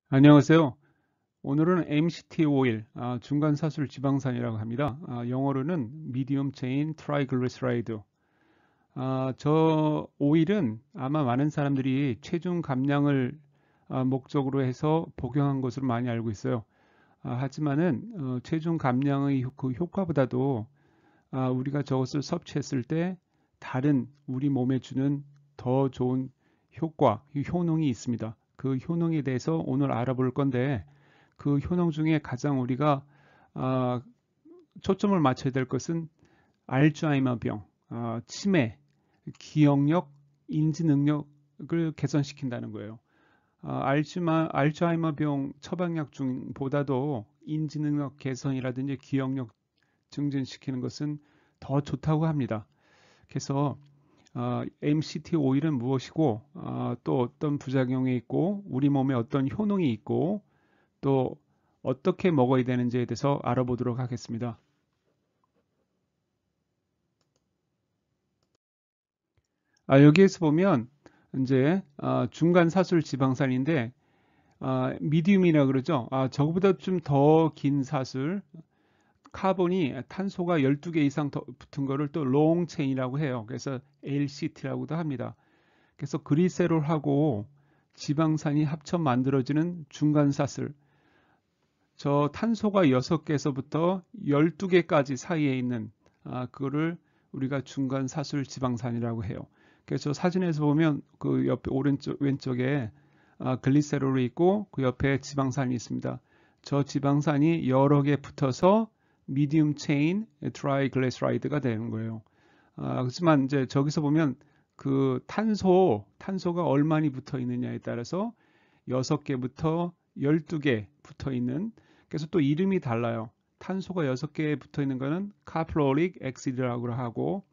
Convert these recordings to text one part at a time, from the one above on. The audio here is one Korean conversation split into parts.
안녕하세요. 오늘은 MCT 오일, 중간사술 지방산이라고 합니다. 영어로는 Medium Chain Triglyceride. 저 오일은 아마 많은 사람들이 체중 감량을 목적으로 해서 복용한 것으로 많이 알고 있어요. 하지만은 체중 감량의 그 효과보다도 우리가 저것을 섭취했을 때 다른 우리 몸에 주는 더 좋은 효과, 효능이 있습니다. 그 효능에 대해서 오늘 알아볼 건데 그 효능 중에 가장 우리가 아, 초점을 맞춰야 될 것은 알츠하이머병, 치매, 기억력, 인지 능력을 개선시킨다는 거예요. 알츠하이머병 처방약 중보다도 인지 능력 개선이라든지 기억력 증진시키는 것은 더 좋다고 합니다. 그래서 MCT 오일은 무엇이고 또 어떤 부작용이 있고 우리 몸에 어떤 효능이 있고 또 어떻게 먹어야 되는지에 대해서 알아보도록 하겠습니다. 여기에서 보면 이제 중간 사술 지방산인데 미디움이라 그러죠. 저거보다 좀 더 긴 사술 카본이 탄소가 12개 이상 더 붙은 거를 또 롱체인이라고 해요. 그래서 LCT라고도 합니다. 그래서 그리세롤하고 지방산이 합쳐 만들어지는 중간사슬. 저 탄소가 6개에서부터 12개까지 사이에 있는 그거를 우리가 중간사슬 지방산이라고 해요. 그래서 사진에서 보면 그 옆에 오른쪽 왼쪽에 글리세롤이 있고 그 옆에 지방산이 있습니다. 저 지방산이 여러 개 붙어서 미디움 체인 트라이글리세라이드가 되는 거예요. 그렇지만 이제 저기서 보면 그 탄소가 얼마나 붙어 있느냐에 따라서 6개부터 12개 붙어 있는 그래서 또 이름이 달라요. 탄소가 6개 붙어 있는 거는 카플로릭 엑시드라고 하고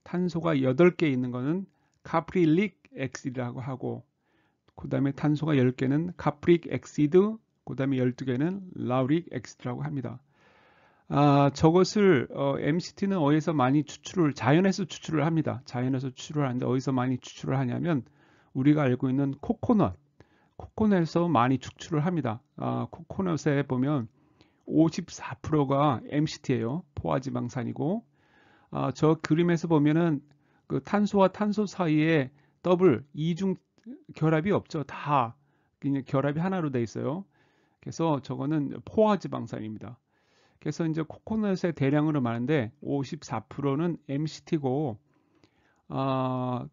탄소가 8개 있는 거는 카프릴릭 엑시드라고 하고 그 다음에 탄소가 10개는 카프릭 엑시드 그 다음에 12개는 라우릭 엑시드라고 합니다. 저것을 MCT는 어디서 많이 자연에서 추출을 합니다. 자연에서 추출을 하는데 어디서 많이 추출을 하냐면 우리가 알고 있는 코코넛에서 많이 추출을 합니다. 코코넛에 보면 54%가 MCT예요. 포화지방산이고 저 그림에서 보면은 그 탄소와 탄소 사이에 더블 이중 결합이 없죠. 다 그냥 결합이 하나로 돼 있어요. 그래서 저거는 포화지방산입니다. 그래서 이제 코코넛의 대량으로 많은데 54%는 MCT고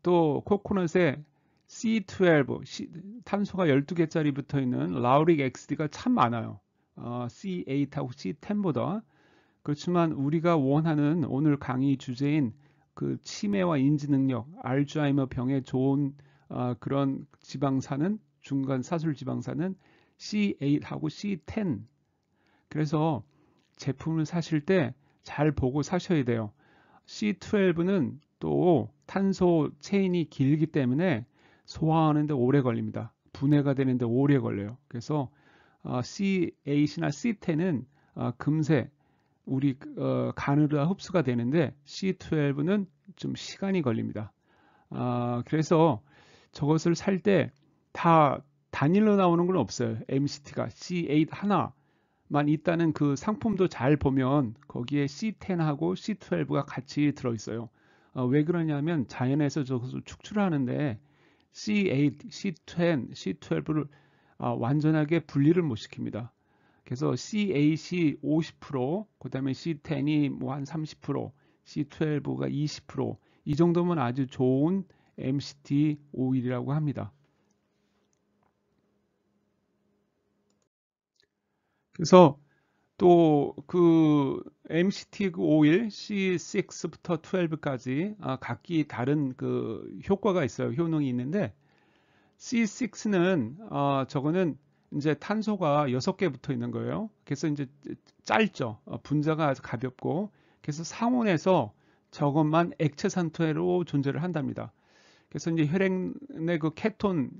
또 코코넛에 C12 탄소가 12개짜리 붙어 있는 라우릭 엑시드가 참 많아요. C8하고 C10보다. 그렇지만 우리가 원하는 오늘 강의 주제인 그 치매와 인지 능력, 알츠하이머 병에 좋은 그런 지방산은 중간 사술 지방산은 C8하고 C10. 그래서 제품을 사실 때 잘 보고 사셔야 돼요. C12는 또 탄소 체인이 길기 때문에 소화하는데 오래 걸립니다. 분해가 되는데 오래 걸려요. 그래서 C8이나 C10은 금세 우리 간으로 흡수가 되는데 C12는 좀 시간이 걸립니다. 그래서 저것을 살 때 다 단일로 나오는 건 없어요. MCT가 C8 하나만 있다는 그 상품도 잘 보면 거기에 C10하고 C12가 같이 들어있어요. 왜 그러냐면 자연에서 저것을 축출하는데 C8, C10, C12를 완전하게 분리를 못 시킵니다. 그래서 C8이 50%, 그 다음에 C10이 뭐 한 30%, C12가 20%이 정도면 아주 좋은 MCT 오일이라고 합니다. 그래서 또 그 MCT 그 오일 C6부터 12까지 각기 다른 그 효과가 있어요. 효능이 있는데 C6는 저거는 이제 탄소가 6개 붙어 있는 거예요. 그래서 이제 짧죠. 분자가 아주 가볍고 그래서 상온에서 저것만 액체 상태로 존재를 한답니다. 그래서 이제 혈액 그 케톤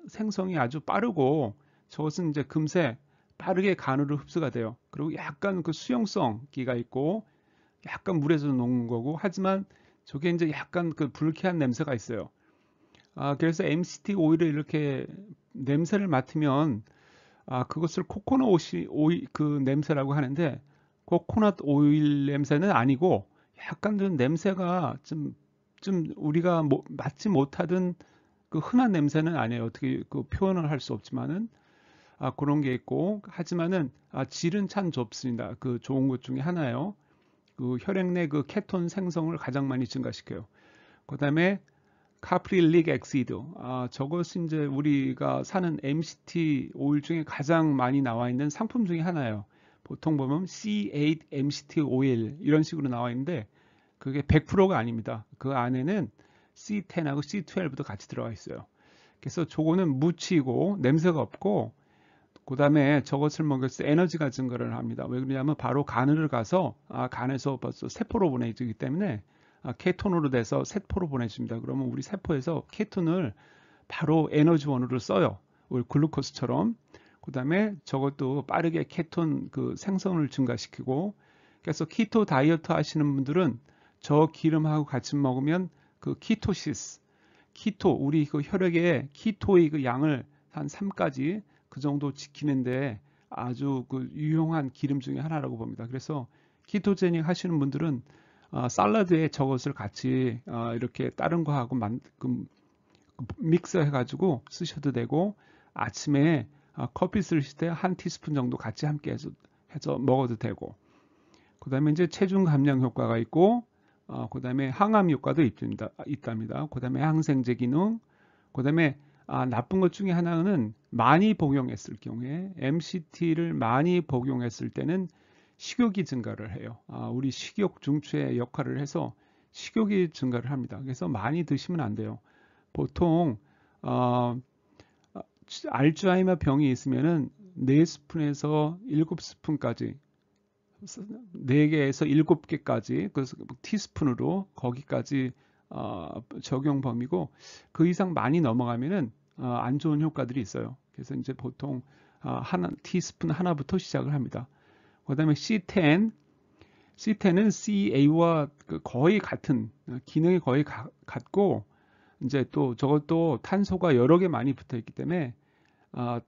생성이 아주 빠르고 저것은 이제 금세 빠르게 간으로 흡수가 돼요. 그리고 약간 그 수용성기가 있고 약간 물에서 녹는 거고 하지만 저게 이제 약간 그 불쾌한 냄새가 있어요. 그래서 MCT 오일을 이렇게 냄새를 맡으면 그것을 코코넛 오일 그 냄새라고 하는데 코코넛 오일 냄새는 아니고 약간 좀 냄새가 좀 우리가 맡지 못하던 그 흔한 냄새는 아니에요. 어떻게 그 표현을 할 수 없지만은 그런 게 있고 하지만은 질은 참 좋습니다. 그 좋은 것 중에 하나예요. 그 혈액 내 그 케톤 생성을 가장 많이 증가시켜요. 그다음에 카프릴릭 엑시드. 저것은 이제 우리가 사는 MCT 오일 중에 가장 많이 나와 있는 상품 중에 하나예요. 보통 보면 C8 MCT 오일 이런 식으로 나와 있는데 그게 100%가 아닙니다. 그 안에는 C10하고 C12도 같이 들어가 있어요. 그래서 저거는 무치고 냄새가 없고 그다음에 저것을 먹였을 때 에너지가 증가를 합니다. 왜 그러냐면 바로 간을 가서 간에서 벌써 세포로 보내지기 때문에 케톤으로 돼서 세포로 보내줍니다. 그러면 우리 세포에서 케톤을 바로 에너지원으로 써요. 우리 글루코스처럼. 그다음에 저것도 빠르게 케톤 그 생성을 증가시키고 그래서 키토 다이어트 하시는 분들은 저 기름하고 같이 먹으면 그 키토시스, 키토 우리 그 혈액의 키토의 그 양을 한 3까지 그 정도 지키는데 아주 그 유용한 기름 중에 하나라고 봅니다. 그래서 키토제닉 하시는 분들은 샐러드에 저것을 같이 이렇게 다른 거하고 믹스해 가지고 쓰셔도 되고 아침에 커피 쓰실 때 한 티스푼 정도 같이 함께 해서 먹어도 되고 그다음에 이제 체중 감량 효과가 있고 그다음에 항암 효과도 있답니다. 그다음에 항생제 기능 그다음에 나쁜 것 중에 하나는 많이 복용했을 경우에 MCT를 많이 복용했을 때는 식욕이 증가를 해요. 우리 식욕 중추의 역할을 해서 식욕이 증가를 합니다. 그래서 많이 드시면 안 돼요. 보통 알츠하이머 병이 있으면은 4스푼에서 7스푼까지 4개에서 7개까지 그래서 티스푼으로 거기까지 적용 범위고 그 이상 많이 넘어가면은 안 좋은 효과들이 있어요. 그래서 이제 보통 티스푼 하나부터 시작을 합니다. 그다음에 C10은 CA와 거의 같은 기능이 거의 같고 이제 또 저것도 탄소가 여러 개 많이 붙어 있기 때문에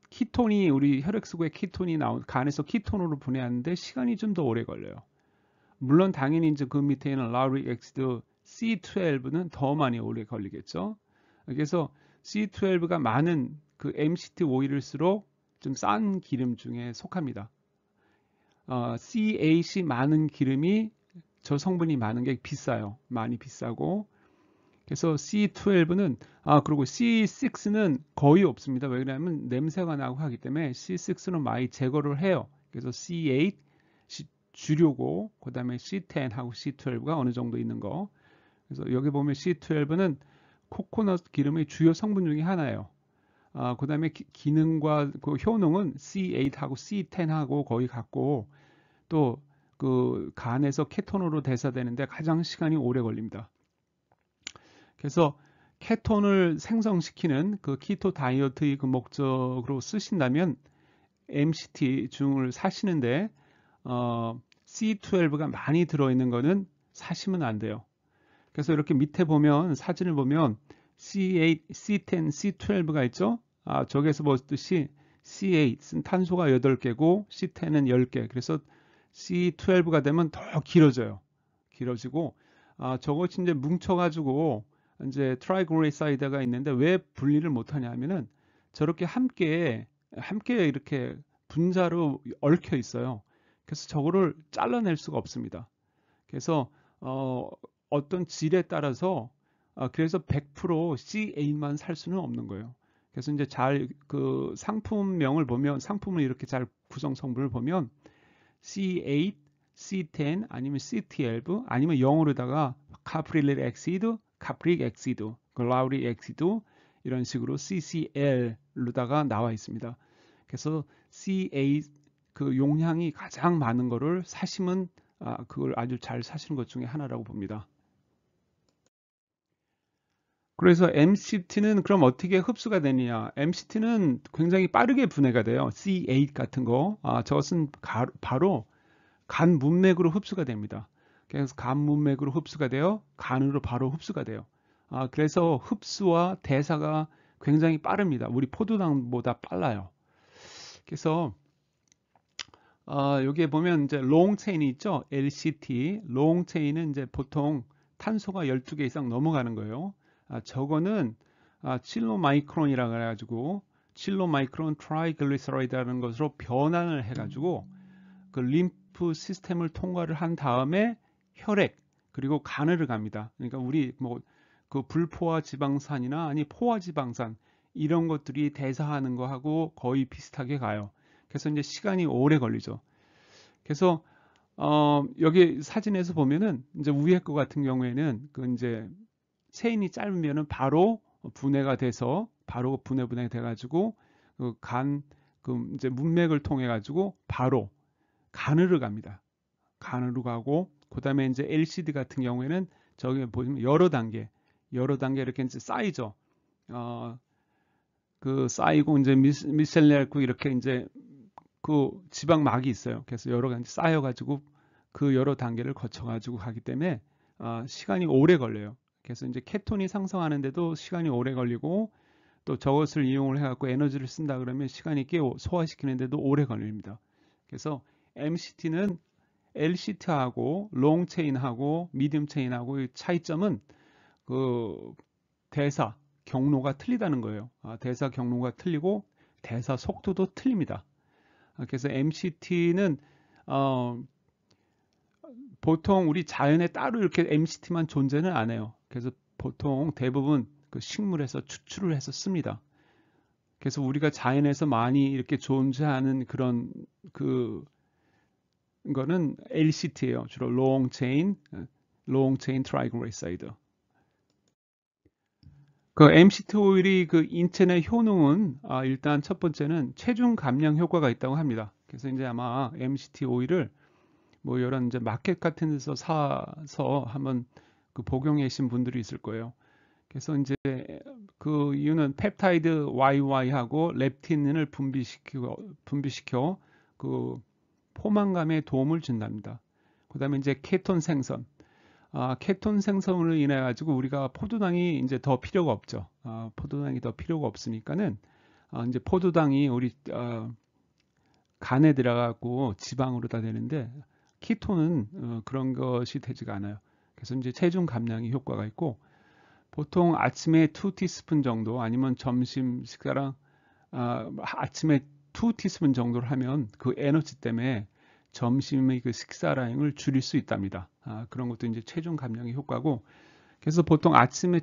키톤이 우리 혈액 속에 키톤이 간에서 키톤으로 분해하는데 시간이 좀 더 오래 걸려요. 물론 당연히 이제 그 밑에 있는 라우릭 엑시드 C12는 더 많이 오래 걸리겠죠. 그래서 C12가 많은 그 MCT 오일일수록 좀 싼 기름 중에 속합니다. CAC 많은 기름이 저 성분이 많은 게 비싸요. 많이 비싸고 그래서 C12는 그리고 C6는 거의 없습니다. 왜 그러냐면 냄새가 나고 하기 때문에 C6는 많이 제거를 해요. 그래서 C8 주류고 그다음에 C10하고 C12가 어느 정도 있는 거. 그래서 여기 보면 C12는 코코넛 기름의 주요 성분 중에 하나예요. 그다음에 기능과 그 효능은 C8하고 C10하고 거의 같고 또 그 간에서 케톤으로 대사되는데 가장 시간이 오래 걸립니다. 그래서 케톤을 생성시키는 그 키토 다이어트의 그 목적으로 쓰신다면 MCT 중을 사시는데 C12가 많이 들어있는 거는 사시면 안 돼요. 그래서 이렇게 밑에 보면 사진을 보면 C8, C10, C12가 있죠. 저기에서 보듯이 C8은 탄소가 8개고 C10은 10개. 그래서 C12가 되면 더 길어져요. 길어지고 저것이 이제 뭉쳐가지고 이제 트라이글리사이드가 있는데 왜 분리를 못하냐 하면은 저렇게 함께 이렇게 분자로 얽혀 있어요. 그래서 저거를 잘라낼 수가 없습니다. 그래서 어떤 질에 따라서 그래서 100% C8만 살 수는 없는 거예요. 그래서 이제 잘 그 상품명을 보면 상품을 이렇게 잘 구성 성분을 보면 C8, C10 아니면 C12 아니면 영어로다가 카프릴릭 엑시드, 카프릭 엑시드, 라우릭 엑시드 이런 식으로 CCL로다가 나와 있습니다. 그래서 C8 그 용량이 가장 많은 거를 사시면 그걸 아주 잘 사시는 것 중에 하나라고 봅니다. 그래서 MCT는 그럼 어떻게 흡수가 되느냐? MCT는 굉장히 빠르게 분해가 돼요. C8 같은 거. 저것은 바로 간 문맥으로 흡수가 됩니다. 그래서 간 문맥으로 흡수가 되어 간으로 바로 흡수가 돼요. 그래서 흡수와 대사가 굉장히 빠릅니다. 우리 포도당보다 빨라요. 그래서 여기에 보면 이제 롱 체인이 있죠. LCT. 롱 체인은 이제 보통 탄소가 12개 이상 넘어가는 거예요. 저거는 칠로 마이크론이라 그래가지고 칠로 마이크론 트라이글리서라이드라는 것으로 변환을 해가지고 그 림프 시스템을 통과를 한 다음에 혈액 그리고 간으로 갑니다. 그러니까 우리 뭐 그 불포화 지방산이나 아니 포화 지방산 이런 것들이 대사하는 거하고 거의 비슷하게 가요. 그래서 이제 시간이 오래 걸리죠. 그래서 여기 사진에서 보면은 이제 위에 거 같은 경우에는 그 이제 체인이 짧으면은 바로 분해가 돼서 바로 분해 돼가지고 그 그 이제 문맥을 통해 가지고 바로 간으로 갑니다. 간으로 가고 그다음에 이제 LCD 같은 경우에는 저기 보시면 여러 단계 이렇게 이제 쌓이죠. 그 쌓이고 이제 미셀리아고 이렇게 이제 그 지방막이 있어요. 그래서 여러 가지 쌓여가지고 그 여러 단계를 거쳐가지고 가기 때문에 시간이 오래 걸려요. 그래서 이제 케톤이 상승하는데도 시간이 오래 걸리고 또 저것을 이용을 해갖고 에너지를 쓴다 그러면 시간이 꽤 소화시키는데도 오래 걸립니다. 그래서 MCT는 LCT하고 롱 체인하고 미디움 체인하고 차이점은 그 대사 경로가 틀리다는 거예요. 대사 경로가 틀리고 대사 속도도 틀립니다. 그래서 MCT는 보통 우리 자연에 따로 이렇게 MCT만 존재는 안 해요. 그래서 보통 대부분 그 식물에서 추출을 해서 씁니다. 그래서 우리가 자연에서 많이 이렇게 존재하는 그런 거는 LCT예요. 주로 long chain triglyceride. 그 MCT 오일이 그 인체 내 효능은 일단 첫 번째는 체중 감량 효과가 있다고 합니다. 그래서 이제 아마 MCT 오일을 뭐 이런 이제 마켓 같은 데서 사서 한번 그 복용해 계신 분들이 있을 거예요. 그래서 이제 그 이유는 펩타이드 YY하고 렙틴을 분비시켜 그 포만감에 도움을 준답니다. 그다음에 이제 케톤 생성. 케톤 생성으로 인해 가지고 우리가 포도당이 이제 더 필요가 없죠. 포도당이 더 필요가 없으니까는 이제 포도당이 우리 간에 들어가고 지방으로 다 되는데 키톤은 그런 것이 되지가 않아요. 그래서 이제 체중 감량이 효과가 있고 보통 아침에 2티스푼 정도 아니면 점심 식사랑 아침에 2티스푼 정도를 하면 그 에너지 때문에 점심의 그 식사량을 줄일 수 있답니다. 그런 것도 이제 체중 감량의 효과고 그래서 보통 아침에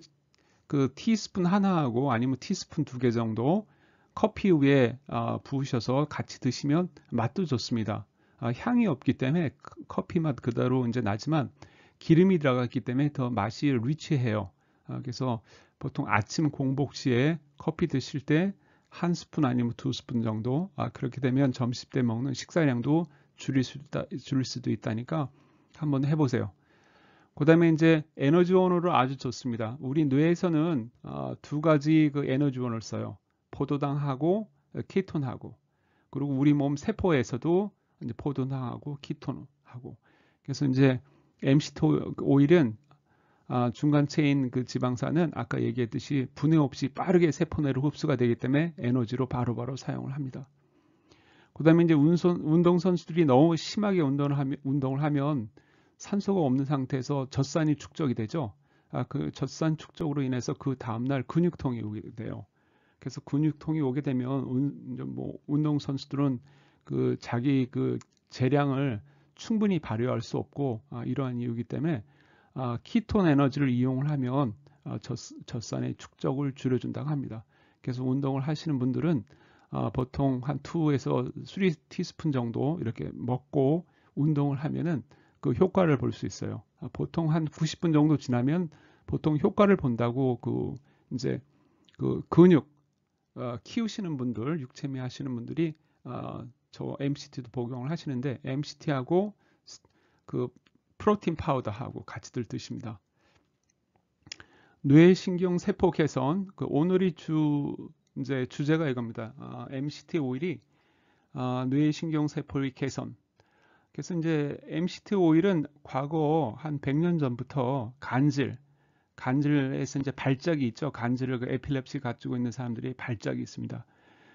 그 티스푼 하나하고 아니면 티스푼 2개 정도 커피 위에 부으셔서 같이 드시면 맛도 좋습니다. 향이 없기 때문에 커피 맛 그대로 이제 나지만 기름이 들어갔기 때문에 더 맛이 리치해요. 그래서 보통 아침 공복 시에 커피 드실 때 한 스푼 아니면 2스푼 정도 그렇게 되면 점심 때 먹는 식사량도 줄일 수도 있다니까 한번 해보세요. 그 다음에 이제 에너지원으로 아주 좋습니다. 우리 뇌에서는 두 가지 그 에너지원을 써요. 포도당하고 키톤하고 그리고 우리 몸 세포에서도 이제 포도당하고 키톤하고 그래서 이제 MCT 오일은 중간 체인 그 지방산은 아까 얘기했듯이 분해 없이 빠르게 세포 내로 흡수가 되기 때문에 에너지로 바로바로 사용을 합니다. 그 다음에 이제 운동선수들이 너무 심하게 운동을 하면 산소가 없는 상태에서 젖산이 축적이 되죠. 그 젖산 축적으로 인해서 그 다음날 근육통이 오게 돼요. 그래서 근육통이 오게 되면 운동선수들은 그 자기 그 재량을 충분히 발휘할 수 없고 이러한 이유이기 때문에 키톤 에너지를 이용을 하면 젖산의 축적을 줄여준다고 합니다. 그래서 운동을 하시는 분들은 보통 한 2에서 3티스푼 정도 이렇게 먹고 운동을 하면은 그 효과를 볼 수 있어요. 보통 한 90분 정도 지나면 보통 효과를 본다고 그 이제 그 근육 키우시는 분들, 육체미 하시는 분들이 저 MCT도 복용을 하시는데 MCT하고 그 프로틴 파우더하고 같이들 드십니다. 뇌신경 세포 개선. 그 오늘이 이제 주제가 이겁니다. MCT 오일이 뇌신경 세포의 개선. 그래서 이제 MCT 오일은 과거 한 100년 전부터 간질에서 이제 발작이 있죠. 간질을 그 에필lep시 가지고 있는 사람들이 발작이 있습니다.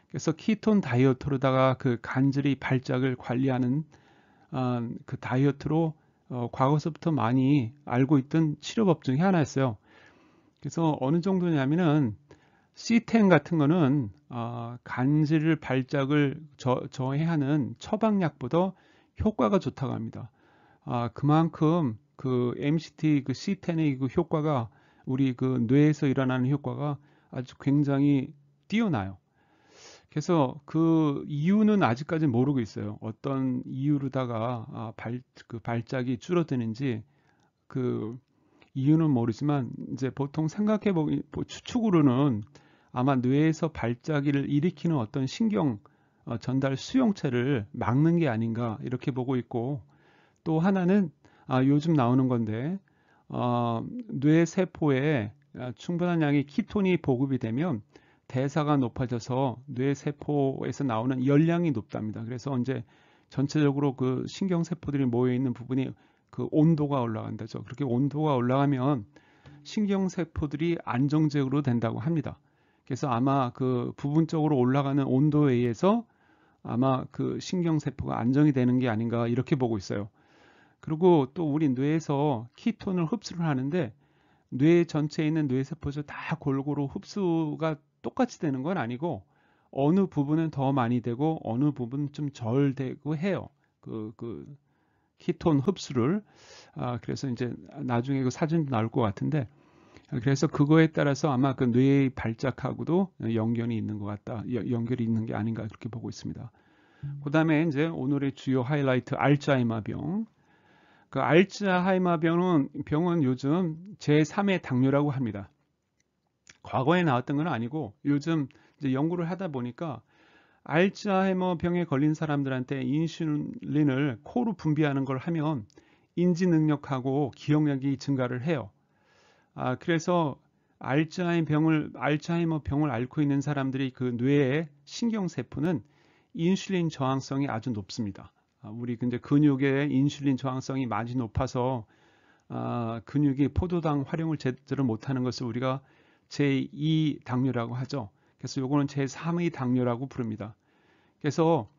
그래서 키톤 다이어트로다가 그 간질이 발작을 관리하는 그 다이어트로 과거서부터 많이 알고 있던 치료법 중에 하나였어요. 그래서 어느 정도냐면은 C10 같은 거는 간질 발작을 저해하는 처방약보다 효과가 좋다고 합니다. 그만큼 그 MCT 그 C10의 그 효과가 우리 그 뇌에서 일어나는 효과가 아주 굉장히 뛰어나요. 그래서 그 이유는 아직까지 모르고 있어요. 어떤 이유로다가 그 발작이 줄어드는지 그 이유는 모르지만 이제 보통 생각해 보기 추측으로는 아마 뇌에서 발작을 일으키는 어떤 신경 전달 수용체를 막는 게 아닌가 이렇게 보고 있고 또 하나는 요즘 나오는 건데 뇌 세포에 충분한 양의 키톤이 보급이 되면 대사가 높아져서 뇌 세포에서 나오는 열량이 높답니다. 그래서 이제 전체적으로 그 신경 세포들이 모여 있는 부분이 그 온도가 올라간다죠. 그렇게 온도가 올라가면 신경 세포들이 안정적으로 된다고 합니다. 그래서 아마 그 부분적으로 올라가는 온도에 의해서 아마 그 신경 세포가 안정이 되는 게 아닌가 이렇게 보고 있어요. 그리고 또 우리 뇌에서 키톤을 흡수를 하는데 뇌 전체에 있는 뇌세포들 다 골고루 흡수가 똑같이 되는 건 아니고 어느 부분은 더 많이 되고 어느 부분은 좀 덜 되고 해요. 그 키톤 흡수를. 그래서 이제 나중에 그 사진도 나올 것 같은데 그래서 그거에 따라서 아마 그 뇌의 발작하고도 연결이 있는 것 같다. 연결이 있는 게 아닌가 그렇게 보고 있습니다. 그 다음에 이제 오늘의 주요 하이라이트 알츠하이머 병. 그 알츠하이머 병은 요즘 제3의 당뇨라고 합니다. 과거에 나왔던 건 아니고 요즘 이제 연구를 하다 보니까 알츠하이머 병에 걸린 사람들한테 인슐린을 코로 분비하는 걸 하면 인지 능력하고 기억력이 증가를 해요. 그래서 알츠하이머 병을 앓고 있는 사람들이 그 뇌의 신경세포는 인슐린 저항성이 아주 높습니다. 우리 근데 근육의 인슐린 저항성이 많이 높아서 근육이 포도당 활용을 제대로 못하는 것을 우리가 제2 당뇨라고 하죠. 그래서 요거는 제3의 당뇨라고 부릅니다. 그래서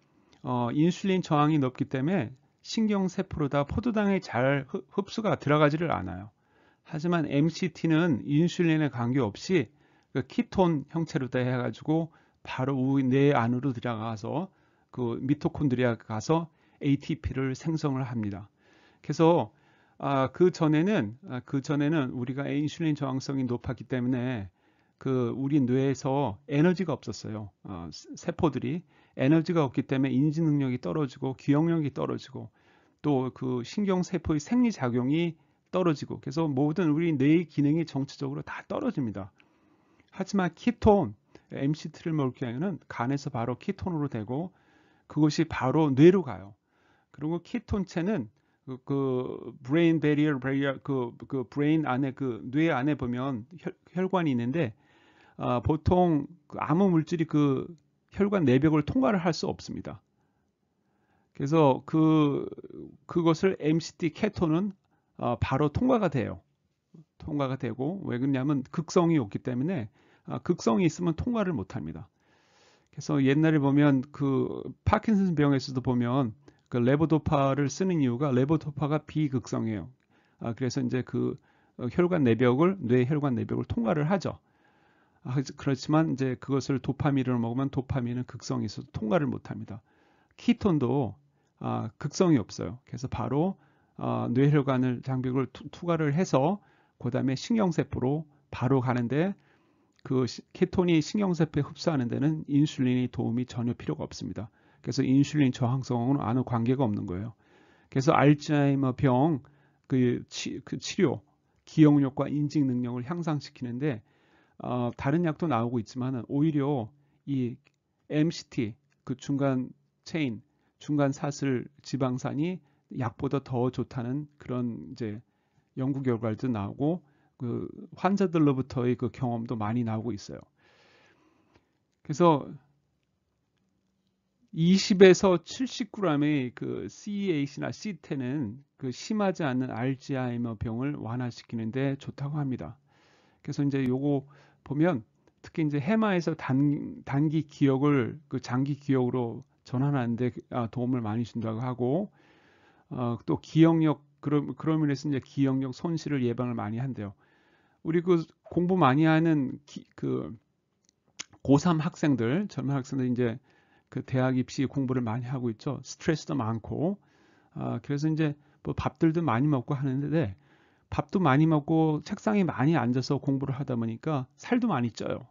인슐린 저항이 높기 때문에 신경세포로다 포도당에 잘 흡수가 들어가지를 않아요. 하지만 MCT는 인슐린에 관계없이 그 키톤 형태로 해가지고 바로 뇌 안으로 들어가서 그 미토콘드리아가 가서 ATP를 생성을 합니다. 그래서 그 전에는 우리가 인슐린 저항성이 높았기 때문에 그 우리 뇌에서 에너지가 없었어요. 세포들이 에너지가 없기 때문에 인지 능력이 떨어지고 기억력이 떨어지고 또 그 신경 세포의 생리 작용이 떨어지고 그래서 모든 우리 뇌의 기능이 전체적으로 다 떨어집니다. 하지만 키톤 MCT를 먹을 경우에는 간에서 바로 키톤으로 되고 그것이 바로 뇌로 가요. 그리고 키톤체는 그 브레인 베리어 그 브레인 안에 그 뇌 안에 보면 혈관이 있는데 보통 아무 물질이 그 혈관 내벽을 통과를 할 수 없습니다. 그래서 그것을 MCT 케톤은 바로 통과가 돼요. 통과가 되고 왜 그러냐면 극성이 없기 때문에 극성이 있으면 통과를 못 합니다. 그래서 옛날에 보면 그 파킨슨 병에서도 보면 그 레보도파를 쓰는 이유가 레보도파가 비극성이에요. 그래서 이제 그 혈관 내벽을 뇌 혈관 내벽을 통과를 하죠. 그렇지만 이제 그것을 도파민을 먹으면 도파민은 극성이 있어서 통과를 못 합니다. 키톤도 극성이 없어요. 그래서 바로 뇌혈관을 장벽을 투과를 해서 그 다음에 신경세포로 바로 가는데 그 케톤이 신경세포에 흡수하는 데는 인슐린이 도움이 전혀 필요가 없습니다. 그래서 인슐린 저항성은 아무 관계가 없는 거예요. 그래서 알츠하이머 병 그 치료, 기억력과 인지 능력을 향상시키는데 다른 약도 나오고 있지만 오히려 이 MCT 그 중간 체인, 중간 사슬 지방산이 약보다 더 좋다는 그런 이제 연구 결과도 나오고 그 환자들로부터의 그 경험도 많이 나오고 있어요. 그래서 20에서 70g의 그 CAC나 C10은 그 심하지 않은 알츠하이머 병을 완화시키는데 좋다고 합니다. 그래서 이제 요거 보면 특히 이제 해마에서 단기 기억을 그 장기 기억으로 전환하는데 도움을 많이 준다고 하고, 또 기억력, 그런 면에서 이제 기억력 손실을 예방을 많이 한대요. 우리 그 공부 많이 하는 그 고3 학생들, 젊은 학생들 이제 그 대학 입시 공부를 많이 하고 있죠. 스트레스도 많고, 그래서 이제 뭐 밥들도 많이 먹고 하는데, 밥도 많이 먹고 책상에 많이 앉아서 공부를 하다 보니까 살도 많이 쪄요.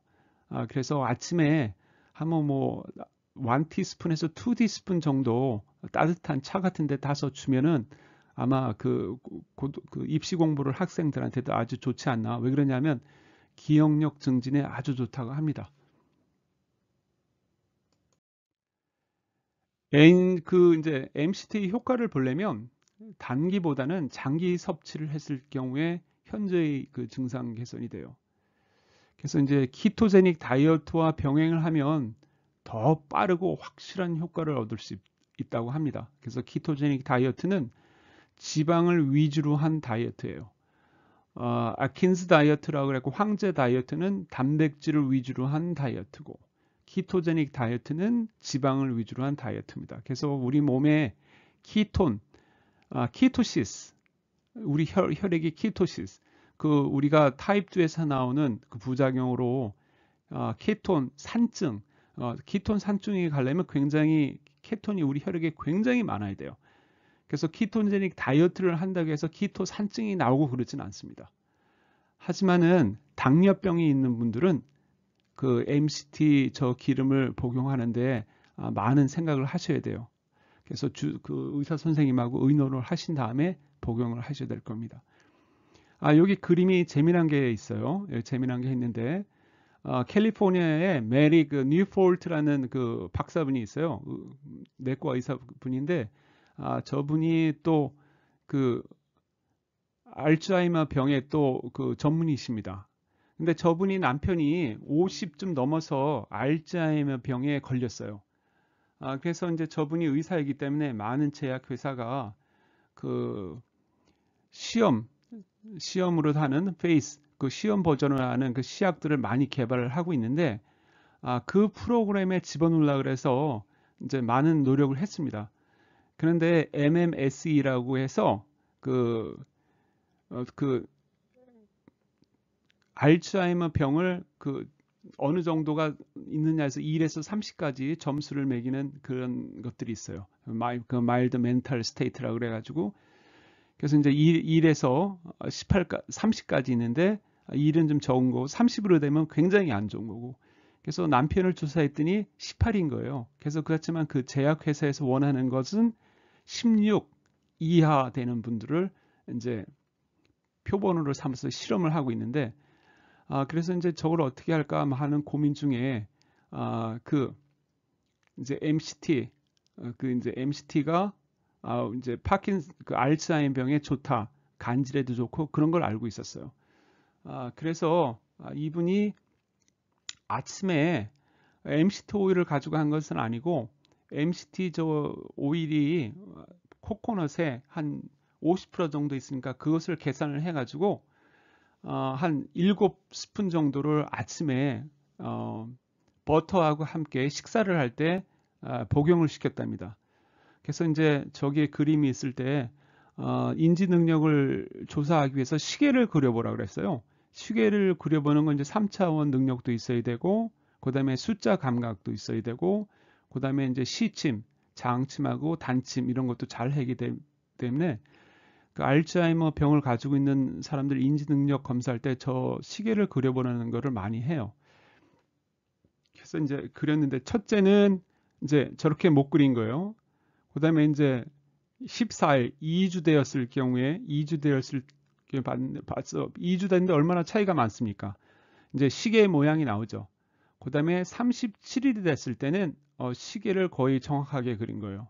그래서 아침에 한번 뭐 1티스푼에서 2티스푼 정도 따뜻한 차 같은 데 타서 주면은 아마 그 입시 공부를 학생들한테도 아주 좋지 않나. 왜 그러냐면 기억력 증진에 아주 좋다고 합니다. 이제 MCT 효과를 보려면 단기보다는 장기 섭취를 했을 경우에 현저히 그 증상 개선이 돼요. 그래서 이제 키토제닉 다이어트와 병행을 하면 더 빠르고 확실한 효과를 얻을 수 있다고 합니다. 그래서 키토제닉 다이어트는 지방을 위주로 한 다이어트예요. 아킨스 다이어트라고 그랬고 황제 다이어트는 단백질을 위주로 한 다이어트고 키토제닉 다이어트는 지방을 위주로 한 다이어트입니다. 그래서 우리 몸에 키톤, 키토시스, 우리 혈액의 키토시스, 그 우리가 타입 2에서 나오는 그 부작용으로 케톤 산증, 키톤 산증이 가려면 굉장히 케톤이 우리 혈액에 굉장히 많아야 돼요. 그래서 키토제닉 다이어트를 한다고 해서 키토 산증이 나오고 그러진 않습니다. 하지만은 당뇨병이 있는 분들은 그 MCT 저 기름을 복용하는데 많은 생각을 하셔야 돼요. 그래서 그 의사 선생님하고 의논을 하신 다음에 복용을 하셔야 될 겁니다. 여기 그림이 재미난 게 있어요. 재미난 게 있는데 캘리포니아에 메리 그 뉴폴트라는 그 박사분이 있어요. 내과 의사분인데 저분이 또 그 알츠하이머 병의 또 그 전문의십니다. 근데 저분이 남편이 50쯤 넘어서 알츠하이머 병에 걸렸어요. 그래서 이제 저분이 의사이기 때문에 많은 제약회사가 그 시험으로 하는 페이스, 그 시험 버전을 하는 그 시약들을 많이 개발을 하고 있는데, 그 프로그램에 집어넣으려고 그래서 이제 많은 노력을 했습니다. 그런데 MMSE라고 해서 그 알츠하이머 병을 그 어느 정도가 있느냐에서 1에서 30까지 점수를 매기는 그런 것들이 있어요. 그 마일드 멘탈 스테이트라고 그래가지고 그래서 이제 1에서 30까지 있는데 1은 좀 적은 거고 30으로 되면 굉장히 안 좋은 거고 그래서 남편을 조사했더니 18인 거예요. 그래서 그렇지만 그 제약회사에서 원하는 것은 16 이하 되는 분들을 이제 표본으로 삼아서 실험을 하고 있는데 그래서 이제 저걸 어떻게 할까 하는 고민 중에 그 이제 MCT 그 이제 MCT가 이제 그 알츠하이머 병에 좋다, 간질에도 좋고 그런 걸 알고 있었어요. 그래서 이분이 아침에 MCT 오일을 가지고 한 것은 아니고 MCT 저 오일이 코코넛에 한 50% 정도 있으니까 그것을 계산을 해가지고 한 7스푼 정도를 아침에 버터하고 함께 식사를 할 때 복용을 시켰답니다. 그래서 이제 저기에 그림이 있을 때 인지 능력을 조사하기 위해서 시계를 그려보라 그랬어요. 시계를 그려보는 건 이제 3차원 능력도 있어야 되고, 그 다음에 숫자 감각도 있어야 되고, 그 다음에 이제 시침, 장침하고 단침 이런 것도 잘 하기 때문에 그 알츠하이머 병을 가지고 있는 사람들 인지 능력 검사할 때 저 시계를 그려보는 거를 많이 해요. 그래서 이제 그렸는데 첫째는 이제 저렇게 못 그린 거예요. 그 다음에 이제 14일, 2주 되었을 경우에 2주 되었을 경우에 봤어. 2주 됐는데 얼마나 차이가 많습니까? 이제 시계의 모양이 나오죠. 그 다음에 37일이 됐을 때는 시계를 거의 정확하게 그린 거예요.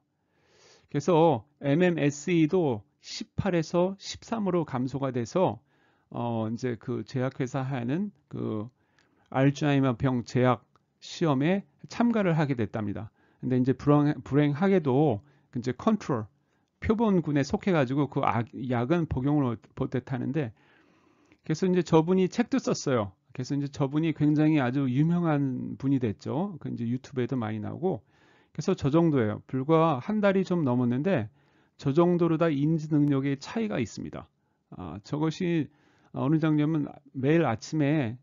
그래서 MMSE도 18에서 13으로 감소가 돼서 이제 그 제약회사 하는 그 알츠하이머 병 제약 시험에 참가를 하게 됐답니다. 근데 이제 불행하게도 이제 컨트롤 표본군에 속해가지고 그 약은 복용을 못했다는데 그래서 이제 저분이 책도 썼어요. 그래서 이제 저분이 굉장히 아주 유명한 분이 됐죠. 그 이제 유튜브에도 많이 나오고. 그래서 저 정도예요. 불과 한 달이 좀 넘었는데 저 정도로 다 인지 능력의 차이가 있습니다. 저것이 어느 정도면 매일 아침에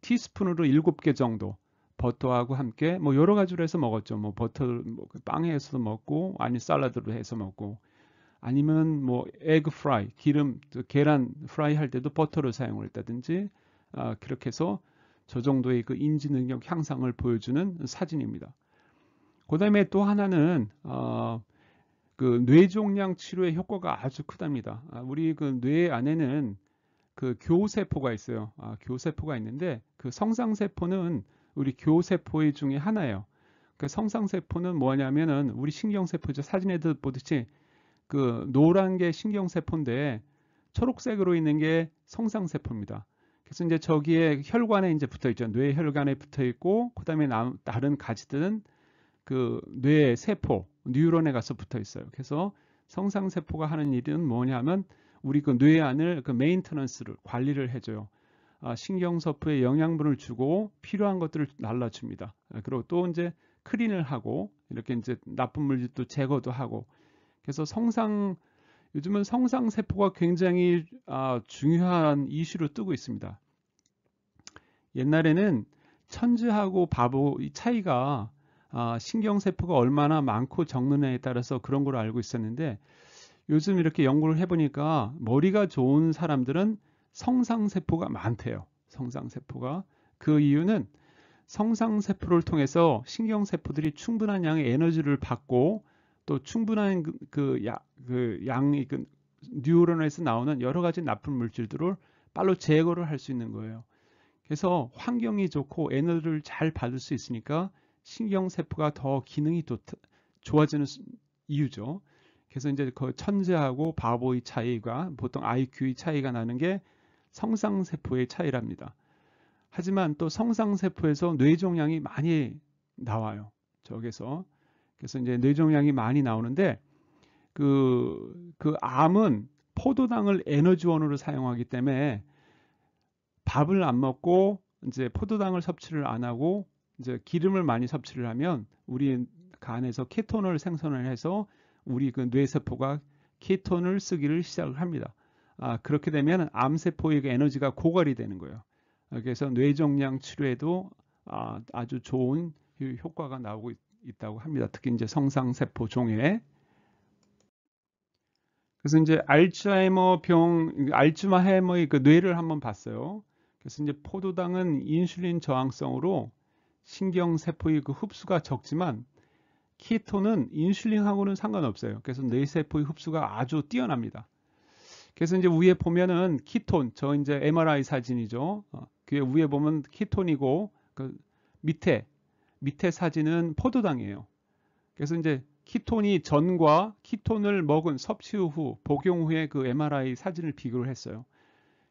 티스푼으로 7개 정도 버터하고 함께 뭐 여러 가지로 해서 먹었죠. 뭐 버터 뭐 빵에 해서 먹고 아니 샐러드로 해서 먹고 아니면 뭐 에그 프라이 기름 계란 프라이 할 때도 버터를 사용을 했다든지 그렇게 해서 저 정도의 그 인지 능력 향상을 보여주는 사진입니다. 그다음에 또 하나는 그 뇌종양 치료의 효과가 아주 크답니다. 우리 그 뇌 안에는 그 교세포가 있어요. 교세포가 있는데 그 성상세포는 우리 교세포의 중에 하나예요. 그 성상세포는 뭐냐면은 우리 신경세포죠. 사진에도 보듯이 그 노란 게 신경세포인데 초록색으로 있는 게 성상세포입니다. 그래서 이제 저기에 혈관에 이제 붙어 있죠. 뇌혈관에 붙어 있고 그다음에 다른 가지들은 그 뇌 세포, 뉴런에 가서 붙어 있어요. 그래서 성상세포가 하는 일은 뭐냐면 우리 그 뇌 안을 그 메인터넌스를 관리를 해줘요. 신경세포에 영양분을 주고 필요한 것들을 날라줍니다. 그리고 또 이제 클린을 하고 이렇게 이제 나쁜 물질도 제거도 하고. 그래서 요즘은 성상세포가 굉장히 중요한 이슈로 뜨고 있습니다. 옛날에는 천재하고 바보 이 차이가 신경세포가 얼마나 많고 적느냐에 따라서 그런 걸 알고 있었는데 요즘 이렇게 연구를 해보니까 머리가 좋은 사람들은 성상세포가 많대요. 성상세포가. 그 이유는 성상세포를 통해서 신경세포들이 충분한 양의 에너지를 받고 또 충분한 양의 그 뉴런에서 나오는 여러 가지 나쁜 물질들을 빨리 제거를 할 수 있는 거예요. 그래서 환경이 좋고 에너지를 잘 받을 수 있으니까 신경세포가 더 기능이 좋아지는 이유죠. 그래서 이제 그 천재하고 바보의 차이가 보통 IQ의 차이가 나는 게 성상세포의 차이랍니다. 하지만 또 성상세포에서 뇌종양이 많이 나와요. 저기서. 그래서 이제 뇌종양이 많이 나오는데 그 암은 포도당을 에너지원으로 사용하기 때문에 밥을 안 먹고 이제 포도당을 섭취를 안 하고 이제 기름을 많이 섭취를 하면 우리 간에서 케톤을 생성을 해서 우리 그 뇌세포가 케톤을 쓰기를 시작을 합니다. 그렇게 되면 암세포의 그 에너지가 고갈이 되는 거예요. 그래서 뇌종양 치료에도 아주 좋은 효과가 나오고 있다고 합니다. 특히 이제 성상세포 종에. 그래서 이제 알츠하이머의 그 뇌를 한번 봤어요. 그래서 이제 포도당은 인슐린 저항성으로 신경세포의 그 흡수가 적지만 키톤은 인슐린하고는 상관없어요. 그래서 뇌세포의 흡수가 아주 뛰어납니다. 그래서 이제 위에 보면은 키톤, 저 이제 MRI 사진이죠. 그 위에 보면 키톤이고 그 밑에 사진은 포도당이에요. 그래서 이제 키톤이 전과 키톤을 먹은 섭취 후 복용 후에 그 MRI 사진을 비교를 했어요.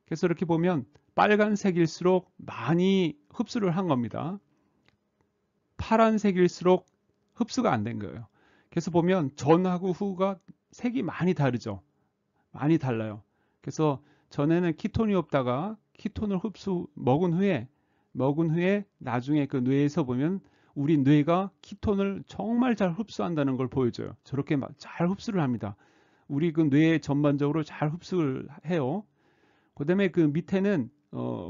그래서 이렇게 보면 빨간색일수록 많이 흡수를 한 겁니다. 파란색일수록 흡수가 안 된 거예요. 그래서 보면 전하고 후가 색이 많이 다르죠. 많이 달라요. 그래서 전에는 키톤이 없다가 키톤을 먹은 후에 나중에 그 뇌에서 보면 우리 뇌가 키톤을 정말 잘 흡수한다는 걸 보여줘요. 저렇게 잘 흡수를 합니다. 우리 그 뇌에 전반적으로 잘 흡수를 해요. 그다음에 그 밑에는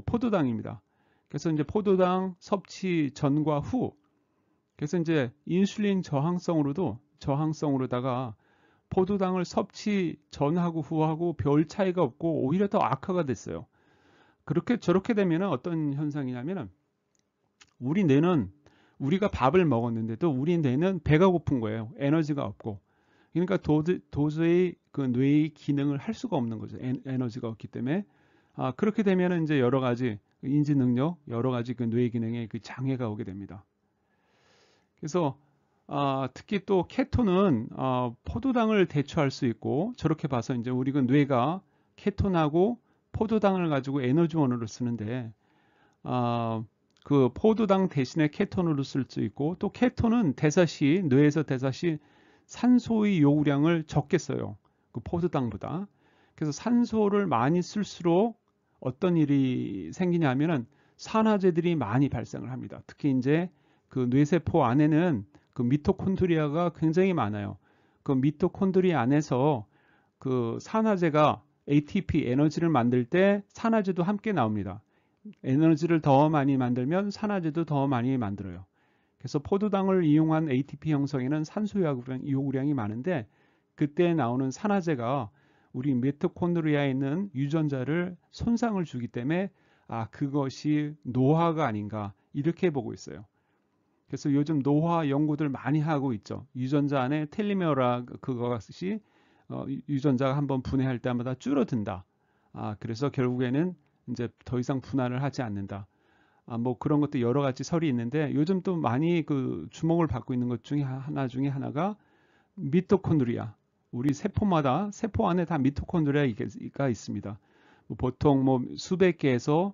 포도당입니다. 그래서 이제 포도당 섭취 전과 후. 그래서 이제 인슐린 저항성으로다가 포도당을 섭취 전하고 후하고 별 차이가 없고 오히려 더 악화가 됐어요. 저렇게 되면 어떤 현상이냐면 우리 뇌는 우리가 밥을 먹었는데도 우리 뇌는 배가 고픈 거예요. 에너지가 없고. 그러니까 도저히 그 뇌의 기능을 할 수가 없는 거죠. 에너지가 없기 때문에. 그렇게 되면 이제 여러 가지 인지 능력, 여러 가지 그 뇌 기능에 그 장애가 오게 됩니다. 그래서 특히 또 케톤은 포도당을 대처할 수 있고 저렇게 봐서 이제 우리 그 뇌가 케톤하고 포도당을 가지고 에너지원으로 쓰는데 그 포도당 대신에 케톤으로 쓸 수 있고 또 케톤은 뇌에서 대사 시 산소의 요구량을 적게 써요. 그 포도당보다. 그래서 산소를 많이 쓸수록 어떤 일이 생기냐면은 산화제들이 많이 발생을 합니다. 특히 이제 그 뇌세포 안에는 그 미토콘드리아가 굉장히 많아요. 그 미토콘드리아 안에서 그 산화제가 ATP 에너지를 만들 때 산화제도 함께 나옵니다. 에너지를 더 많이 만들면 산화제도 더 많이 만들어요. 그래서 포도당을 이용한 ATP 형성에는 산소 요구량이 많은데 그때 나오는 산화제가 우리 미토콘드리아에 있는 유전자를 손상을 주기 때문에 그것이 노화가 아닌가 이렇게 보고 있어요. 그래서 요즘 노화 연구들 많이 하고 있죠. 유전자 안에 텔리메어라 그것이 유전자가 한번 분해할 때마다 줄어든다. 그래서 결국에는 이제 더 이상 분할을 하지 않는다. 뭐 그런 것도 여러 가지 설이 있는데 요즘 또 많이 그 주목을 받고 있는 것 중에 하나가 미토콘드리아. 우리 세포마다 세포 안에 다 미토콘드리아가 있습니다. 보통 뭐 수백 개에서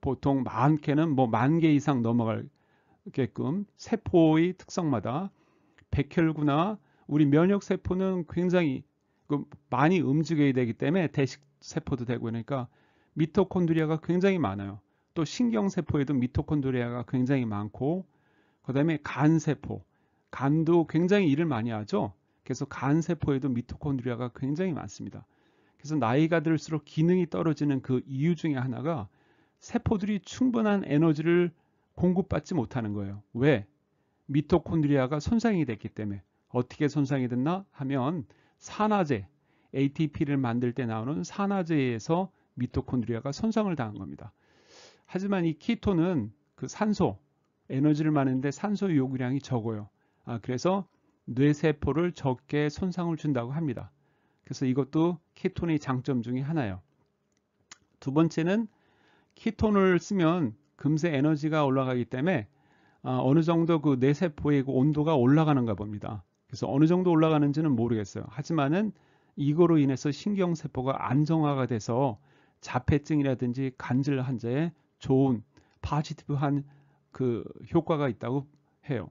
보통 많게는 뭐 10,000개 이상 넘어갈게끔 세포의 특성마다 백혈구나 우리 면역 세포는 굉장히 많이 움직여야 되기 때문에 대식 세포도 되고 그러니까 미토콘드리아가 굉장히 많아요. 또 신경세포에도 미토콘드리아가 굉장히 많고 그다음에 간세포, 간도 굉장히 일을 많이 하죠. 그래서 간세포에도 미토콘드리아가 굉장히 많습니다. 그래서 나이가 들수록 기능이 떨어지는 그 이유 중에 하나가 세포들이 충분한 에너지를 공급받지 못하는 거예요. 왜? 미토콘드리아가 손상이 됐기 때문에. 어떻게 손상이 됐나 하면 산화제, ATP를 만들 때 나오는 산화제에서 미토콘드리아가 손상을 당한 겁니다. 하지만 이 키토는 그 산소, 에너지를 많은데 산소 요구량이 적어요. 그래서 뇌세포를 적게 손상을 준다고 합니다. 그래서 이것도 키톤의 장점 중에 하나예요. 두 번째는 키톤을 쓰면 금세 에너지가 올라가기 때문에 어느 정도 그 뇌세포의 그 온도가 올라가는가 봅니다. 그래서 어느 정도 올라가는지는 모르겠어요. 하지만은 이거로 인해서 신경세포가 안정화가 돼서 자폐증이라든지 간질 환자에 좋은 파지티브한 그 효과가 있다고 해요.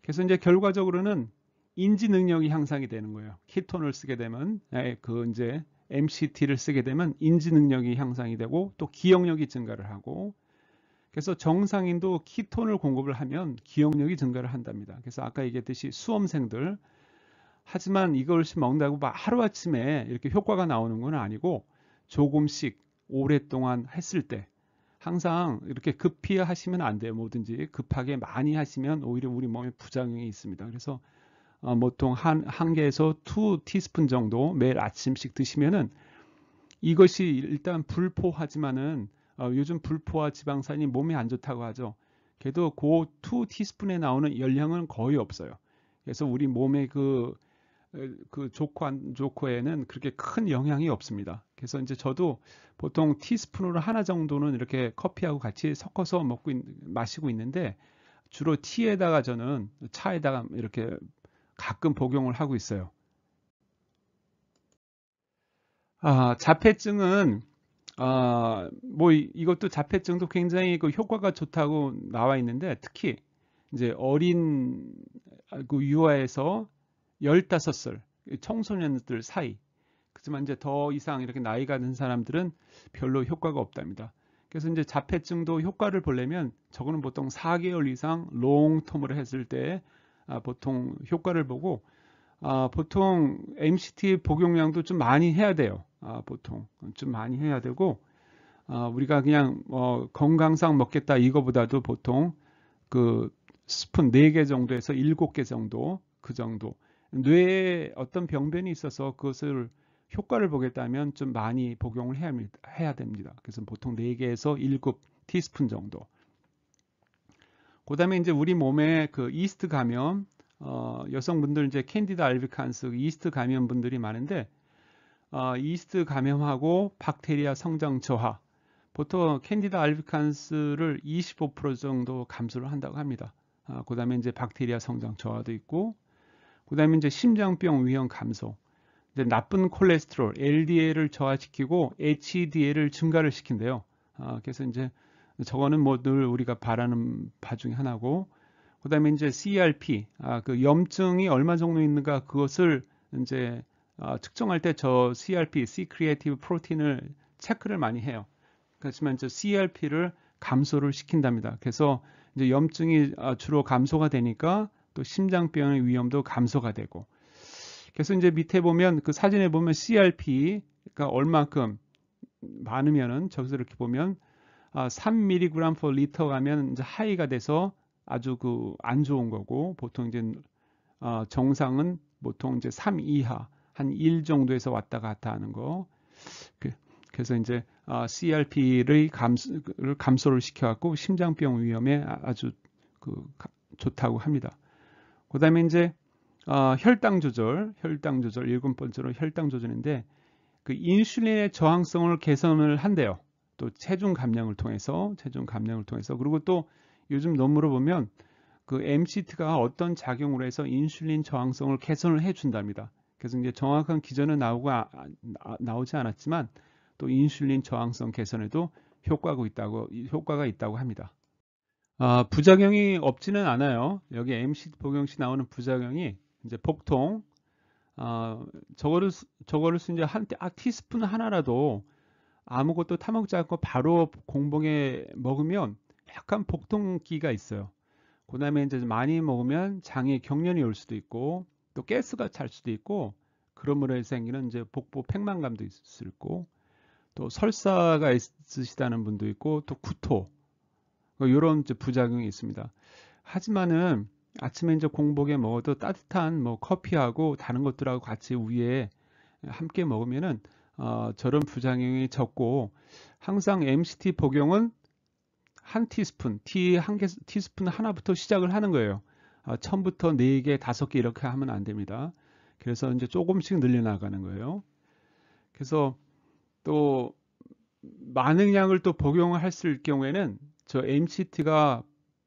그래서 이제 결과적으로는 인지 능력이 향상이 되는 거예요. 키톤을 쓰게 되면 그 이제 MCT를 쓰게 되면 인지 능력이 향상이 되고 또 기억력이 증가를 하고 그래서 정상인도 키톤을 공급을 하면 기억력이 증가를 한답니다. 그래서 아까 얘기했듯이 수험생들 하지만 이것을 먹는다고 하루아침에 이렇게 효과가 나오는 건 아니고 조금씩 오랫동안 했을 때 항상 이렇게 급히 하시면 안 돼요. 뭐든지 급하게 많이 하시면 오히려 우리 몸에 부작용이 있습니다. 그래서 보통 한 개에서 2티스푼 정도 매일 아침씩 드시면은 이것이 일단 불포하지만은 요즘 불포화 지방산이 몸에 안 좋다고 하죠. 그래도 그 2티스푼에 나오는 열량은 거의 없어요. 그래서 우리 몸의 그 좋고 안 좋고에는 그렇게 큰 영향이 없습니다. 그래서 이제 저도 보통 티스푼으로 하나 정도는 이렇게 커피하고 같이 섞어서 마시고 있는데 주로 티에다가 저는 차에다가 이렇게 가끔 복용을 하고 있어요. 자폐증은 뭐 이것도 자폐증도 굉장히 그 효과가 좋다고 나와 있는데 특히 이제 어린 그 유아에서 15살 청소년들 사이 그렇지만 이제 더 이상 이렇게 나이가 든 사람들은 별로 효과가 없답니다. 그래서 이제 자폐증도 효과를 보려면 저거는 보통 4개월 이상 롱텀으로 했을 때 보통 효과를 보고 보통 MCT 복용량도 좀 많이 해야 돼요. 보통 좀 많이 해야 되고 우리가 그냥 건강상 먹겠다 이거보다도 보통 그 스푼 4개 정도에서 7개 정도 그 정도 뇌에 어떤 병변이 있어서 그것을 효과를 보겠다면 좀 많이 복용을 해야 됩니다. 그래서 보통 4개에서 7티스푼 정도. 그 다음에 이제 우리 몸에 그 이스트 감염, 여성분들 이제 캔디다 알비칸스 이스트 감염분들이 많은데, 이스트 감염하고 박테리아 성장 저하, 보통 캔디다 알비칸스를 25% 정도 감소를 한다고 합니다. 그 다음에 이제 박테리아 성장 저하도 있고, 그 다음에 이제 심장병 위험 감소, 나쁜 콜레스테롤, LDL을 저하시키고 HDL을 증가를 시킨대요. 그래서 이제 저거는 뭐 늘 우리가 바라는 바 중에 하나고, 그 다음에 이제 CRP, 그 염증이 얼마 정도 있는가 그것을 이제 측정할 때 저 CRP, C-크리에이티브 프로틴을 체크를 많이 해요. 그렇지만 이제 CRP를 감소를 시킨답니다. 그래서 이제 염증이 주로 감소가 되니까 또 심장병의 위험도 감소가 되고. 그래서 이제 밑에 보면 그 사진에 보면 CRP가 얼만큼 많으면은 저기서 이렇게 보면 3mg per liter 가면 이제 하이가 돼서 아주 그 안 좋은 거고, 보통 이제 정상은 보통 이제 3 이하 한 1 정도에서 왔다 갔다 하는 거. 그래서 이제 CRP를 감소를 시켜갖고 심장병 위험에 아주 좋다고 합니다. 그다음에 이제 혈당 조절 일곱 번째로 혈당 조절인데 그 인슐린의 저항성을 개선을 한대요. 또 체중 감량을 통해서 그리고 또 요즘 논문을 보면 그 MCT가 어떤 작용으로 해서 인슐린 저항성을 개선을 해준답니다. 그래서 이제 정확한 기전은 나오지 않았지만 또 인슐린 저항성 개선에도 효과가 있다고 합니다. 부작용이 없지는 않아요. 여기 MCT 복용 시 나오는 부작용이 이제 복통, 저거를 이제 티스푼 하나라도 아무것도 타먹지 않고 바로 공복에 먹으면 약간 복통기가 있어요. 그 다음에 이제 많이 먹으면 장에 경련이 올 수도 있고 또 가스가 찰 수도 있고 그러므로 해서 생기는 이제 복부 팽만감도 있을 수 있고 또 설사가 있으시다는 분도 있고 또 구토 이런 부작용이 있습니다. 하지만은 아침에 이제 공복에 먹어도 따뜻한 뭐 커피하고 다른 것들하고 같이 위에 함께 먹으면은 저런 부작용이 적고 항상 MCT 복용은 한 티스푼, 티스푼 하나부터 시작을 하는 거예요. 처음부터 4개, 5개 이렇게 하면 안 됩니다. 그래서 이제 조금씩 늘려나가는 거예요. 그래서 또 많은 양을 또 복용했을 경우에는 저 MCT가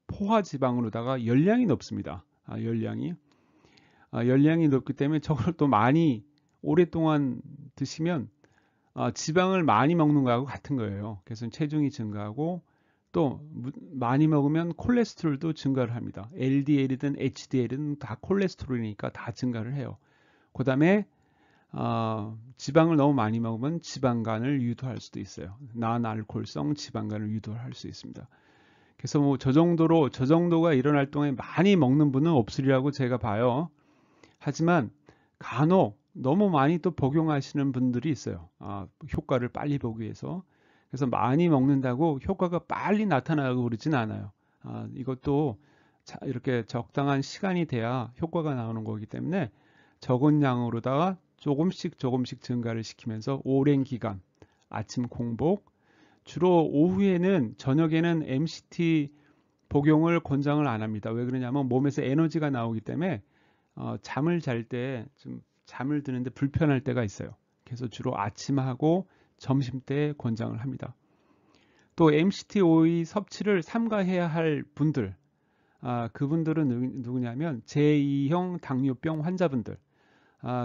포화 지방으로다가 열량이 높습니다. 열량이 높기 때문에 저걸 또 많이 오랫동안 드시면 지방을 많이 먹는 거하고 같은 거예요. 그래서 체중이 증가하고 또 많이 먹으면 콜레스테롤도 증가를 합니다. LDL이든 HDL이든 다 콜레스테롤이니까 다 증가를 해요. 그 다음에 지방을 너무 많이 먹으면 지방간을 유도할 수도 있어요. 난알코올성 지방간을 유도할 수 있습니다. 그래서 뭐 저 정도가 일어날 동안에 많이 먹는 분은 없으리라고 제가 봐요. 하지만 간혹 너무 많이 또 복용하시는 분들이 있어요. 효과를 빨리 보기 위해서. 그래서 많이 먹는다고 효과가 빨리 나타나고 그러진 않아요. 이것도 이렇게 적당한 시간이 돼야 효과가 나오는 거기 때문에 적은 양으로다가 조금씩 증가를 시키면서 오랜 기간 아침 공복 주로 오후에는 저녁에는 MCT 복용을 권장을 안 합니다. 왜 그러냐면 몸에서 에너지가 나오기 때문에 잠을 잘 때 좀 잠을 드는데 불편할 때가 있어요. 그래서 주로 아침하고 점심 때 권장을 합니다. 또 MCT 오일 섭취를 삼가해야 할 분들, 그분들은 누구냐면 제2형 당뇨병 환자분들.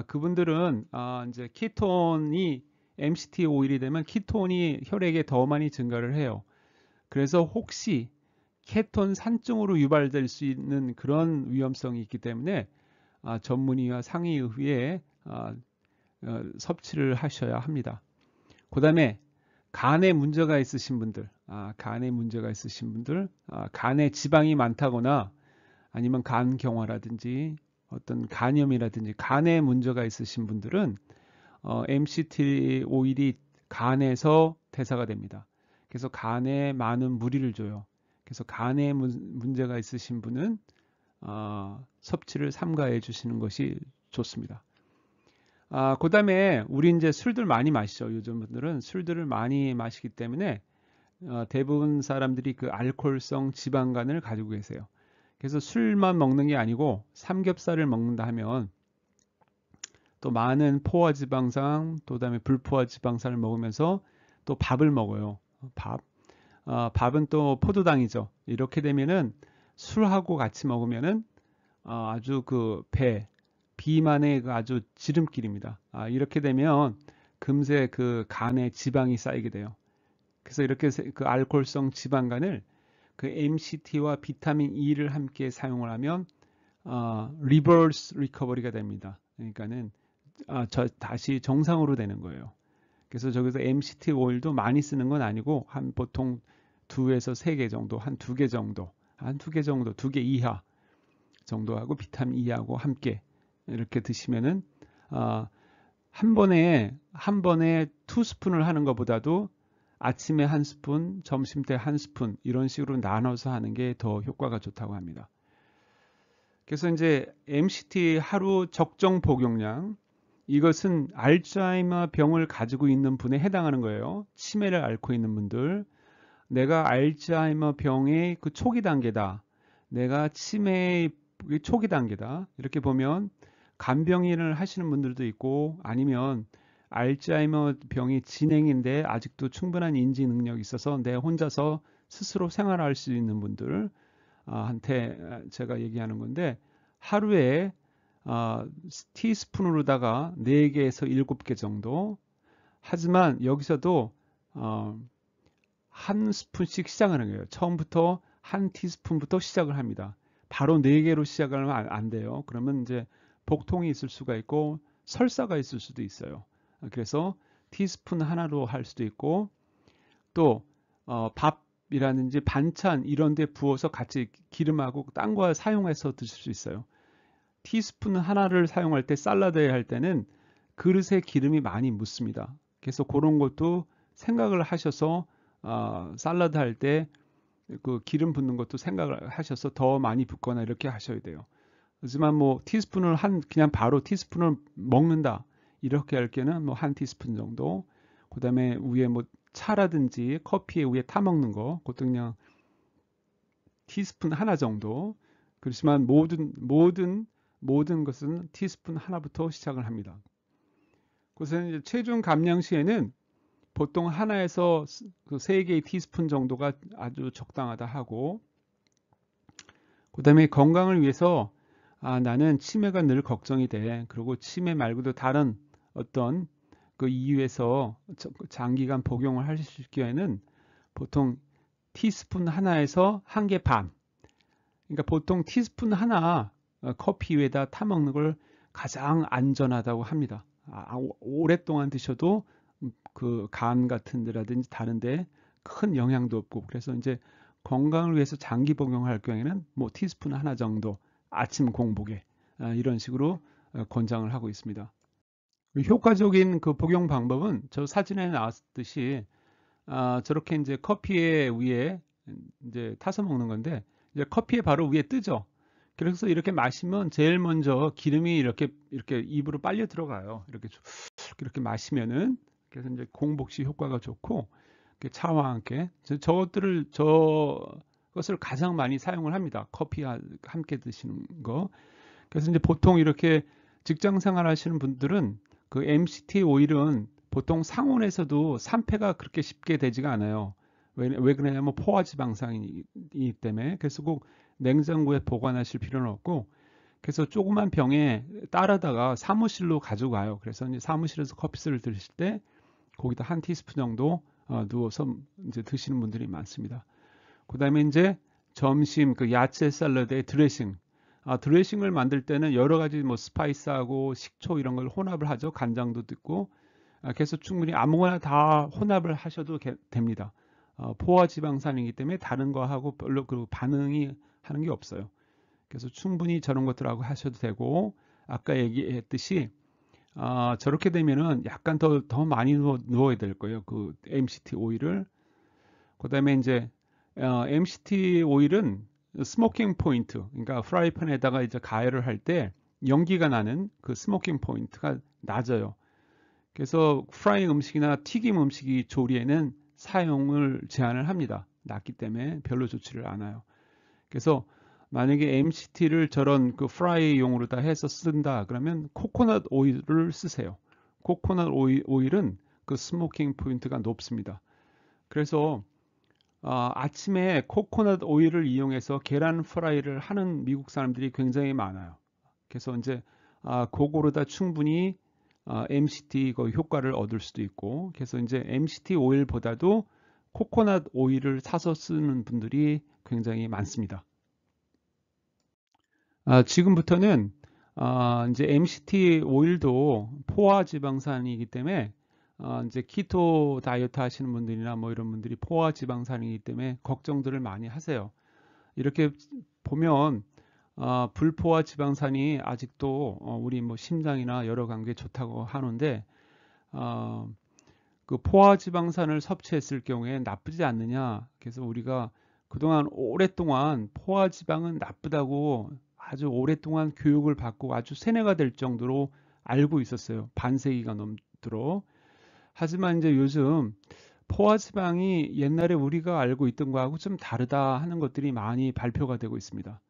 그분들은 이제 키톤이 MCT 오일이 되면 키톤이 혈액에 더 많이 증가를 해요. 그래서 혹시 케톤 산증으로 유발될 수 있는 그런 위험성이 있기 때문에 전문의와 상의의에 섭취를 하셔야 합니다. 그 다음에 간에 문제가 있으신 분들, 간에 지방이 많다거나 아니면 간경화라든지 어떤 간염이라든지 간에 문제가 있으신 분들은 MCT 오일이 간에서 대사가 됩니다. 그래서 간에 많은 무리를 줘요. 그래서 간에 문제가 있으신 분은 섭취를 삼가해 주시는 것이 좋습니다. 그 다음에 우리 이제 술들 많이 마시죠. 요즘 분들은 술들을 많이 마시기 때문에 대부분 사람들이 그 알코올성 지방간을 가지고 계세요. 그래서 술만 먹는 게 아니고 삼겹살을 먹는다 하면 또 많은 포화지방산, 또 그다음에 불포화지방산을 먹으면서 또 밥을 먹어요. 밥은 또 포도당이죠. 이렇게 되면은 술하고 같이 먹으면은 아주 그 비만의 그 아주 지름길입니다. 이렇게 되면 금세 그 간에 지방이 쌓이게 돼요. 그래서 이렇게 그 알코올성 지방간을 그 MCT와 비타민 E를 함께 사용을 하면 리버스 리커버리가 됩니다. 그러니까는 다시 정상으로 되는 거예요. 그래서 저기서 MCT 오일도 많이 쓰는 건 아니고 한 보통 2에서 3개 정도, 한 2개 정도, 한 2개 정도, 2개 이하 정도하고 비타민 E하고 함께 이렇게 드시면은 한 번에 2스푼을 하는 것보다도 아침에 1스푼, 점심 때 1스푼 이런 식으로 나눠서 하는 게 더 효과가 좋다고 합니다. 그래서 이제 MCT 하루 적정 복용량, 이것은 알츠하이머 병을 가지고 있는 분에 해당하는 거예요. 치매를 앓고 있는 분들, 내가 알츠하이머 병의 그 초기 단계다, 내가 치매의 초기 단계다, 이렇게 보면 간병인을 하시는 분들도 있고, 아니면 알츠하이머 병이 진행인데 아직도 충분한 인지 능력이 있어서 내 혼자서 스스로 생활할 수 있는 분들 한테 제가 얘기하는 건데, 하루에 티스푼으로다가 4개에서 7개 정도, 하지만 여기서도 한 스푼씩 시작하는 거예요. 처음부터 한 티스푼부터 시작을 합니다. 바로 4개로 시작을 하면 안 돼요. 그러면 이제 복통이 있을 수가 있고 설사가 있을 수도 있어요. 그래서 티스푼 하나로 할 수도 있고, 또 밥이라든지 반찬 이런 데 부어서 같이 기름하고 딴 거 사용해서 드실 수 있어요. 티스푼 하나를 사용할 때, 샐러드에 할 때는 그릇에 기름이 많이 묻습니다. 그래서 그런 것도 생각을 하셔서 샐러드 할 때 그 기름 붓는 것도 생각을 하셔서 더 많이 붓거나 이렇게 하셔야 돼요. 하지만 뭐 티스푼을 그냥 바로 티스푼을 먹는다 이렇게 할 때는 뭐 한 티스푼 정도, 그 다음에 위에 뭐 차라든지 커피에 위에 타 먹는 거 그것도 그냥 티스푼 하나 정도. 그렇지만 모든 것은 티스푼 하나부터 시작을 합니다. 그래서 이제 체중 감량 시에는 보통 하나에서 3개의 티스푼 정도가 아주 적당하다 하고, 그 다음에 건강을 위해서 나는 치매가 늘 걱정이 돼. 그리고 치매 말고도 다른 어떤 그 이유에서 장기간 복용을 하실 경우에는 보통 티스푼 하나에서 1개 반, 그러니까 보통 티스푼 하나 커피 위에다 타 먹는 걸 가장 안전하다고 합니다. 오랫동안 드셔도 그 간 같은 데라든지 다른 데 큰 영향도 없고, 그래서 이제 건강을 위해서 장기 복용할 경우에는 뭐 티스푼 하나 정도 아침 공복에 이런 식으로 권장을 하고 있습니다. 효과적인 그 복용 방법은 저 사진에 나왔듯이 저렇게 이제 커피에 위에 이제 타서 먹는 건데, 이제 커피에 바로 위에 뜨죠. 그래서 이렇게 마시면 제일 먼저 기름이 이렇게 입으로 빨려 들어가요. 이렇게 마시면은. 그래서 이제 공복 시 효과가 좋고, 차와 함께 저것을 가장 많이 사용을 합니다. 커피와 함께 드시는 거. 그래서 이제 보통 이렇게 직장 생활 하시는 분들은 그 MCT 오일은 보통 상온에서도 산패가 그렇게 쉽게 되지가 않아요. 왜 그러냐면 포화지방산이기 때문에. 그래서 꼭 냉장고에 보관하실 필요는 없고, 그래서 조그만 병에 따르다가 사무실로 가져가요. 그래서 이제 사무실에서 커피를 드실 때 거기다 한 티스푼 정도 누워서 이제 드시는 분들이 많습니다. 그 다음에 이제 점심 그 야채 샐러드에 드레싱. 드레싱을 만들 때는 여러 가지 뭐 스파이스하고 식초 이런 걸 혼합을 하죠. 간장도 넣고. 그래서 충분히 아무거나 다 혼합을 하셔도 됩니다. 포화지방산이기 때문에 다른 거하고 별로 그 반응이 하는 게 없어요. 그래서 충분히 저런 것들하고 하셔도 되고, 아까 얘기했듯이 저렇게 되면은 약간 더 많이 누워야 될 거예요. 그 MCT 오일을. 그 다음에 이제 MCT 오일은 스모킹 포인트, 그러니까 프라이팬에다가 이제 가열을 할 때 연기가 나는 그 스모킹 포인트가 낮아요. 그래서 프라이 음식이나 튀김 음식이 조리에는 사용을 제한을 합니다. 낮기 때문에 별로 좋지를 않아요. 그래서 만약에 MCT를 저런 그 프라이용으로 다 해서 쓴다 그러면 코코넛 오일을 쓰세요. 코코넛 오일은 그 스모킹 포인트가 높습니다. 그래서 아침에 코코넛 오일을 이용해서 계란 프라이를 하는 미국 사람들이 굉장히 많아요. 그래서 이제 그거로다 충분히 MCT 그 효과를 얻을 수도 있고, 그래서 이제 MCT 오일보다도 코코넛 오일을 사서 쓰는 분들이 굉장히 많습니다. 지금부터는 이제 MCT 오일도 포화지방산이기 때문에 이제 키토 다이어트 하시는 분들이나 뭐 이런 분들이 포화 지방산이기 때문에 걱정들을 많이 하세요. 이렇게 보면 불포화 지방산이 아직도 우리 뭐 심장이나 여러 관계에 좋다고 하는데 어, 그 포화 지방산을 섭취했을 경우에 나쁘지 않느냐. 그래서 우리가 그동안 오랫동안 포화 지방은 나쁘다고 아주 오랫동안 교육을 받고 아주 세뇌가 될 정도로 알고 있었어요. 반세기가 넘도록. 하지만 이제 요즘 포화 지방이 옛날에 우리가 알고 있던 거하고 좀 다르다 하는 것들이 많이 발표가 되고 있습니다.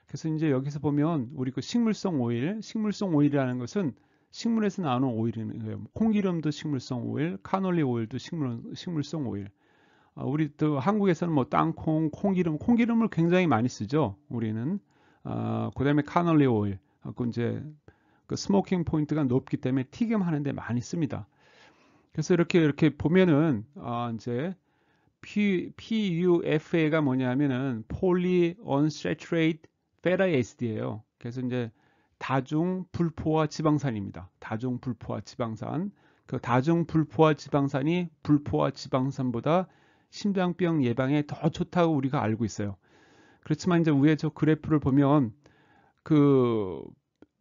그래서 이제 여기서 보면 우리 그 식물성 오일이라는 것은 식물에서 나오는 오일이는 거예요. 콩기름도 식물성 오일, 카놀리 오일도 식물성 오일. 우리 또 한국에서는 뭐 땅콩, 콩기름을 굉장히 많이 쓰죠. 우리는. 그다음에 카놀리 오일. 그 이제 그 스모킹 포인트가 높기 때문에 튀김 하는데 많이 씁니다. 그래서 이렇게 보면은 이제 PUFA가 뭐냐면은 Poly Unsaturated Fatty Acid예요. 그래서 이제 다중 불포화 지방산입니다. 다중 불포화 지방산. 그 다중 불포화 지방산이 불포화 지방산보다 심장병 예방에 더 좋다고 우리가 알고 있어요. 그렇지만 이제 위에 저 그래프를 보면 그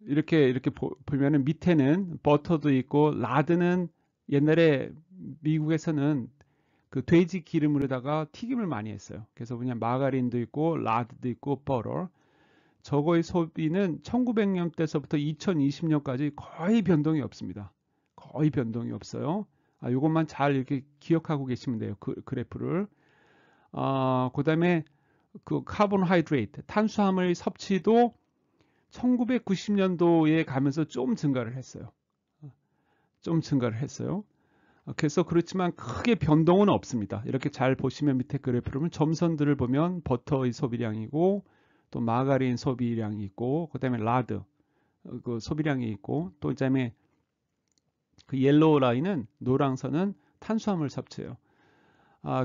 이렇게 보면은 밑에는 버터도 있고 라드는 옛날에 미국에서는 그 돼지 기름으로다가 튀김을 많이 했어요. 그래서 그냥 마가린도 있고 라드도 있고 버터. 저거의 소비는 1900년대서부터 2020년까지 거의 변동이 없습니다. 거의 변동이 없어요. 이것만 잘 이렇게 기억하고 계시면 돼요. 그 그래프를. 그다음에 그 카본하이드레이트, 탄수화물 섭취도 1990년도에 가면서 좀 증가를 했어요. 좀 증가를 했어요. 그래서 그렇지만 크게 변동은 없습니다. 이렇게 잘 보시면 밑에 그래프를 보면 점선들을 보면 버터의 소비량이고 또 마가린 소비량이 있고 그다음에 라드 그 소비량이 있고 또 그다음에 그 옐로우 라인은 노랑선은 탄수화물 섭취예요.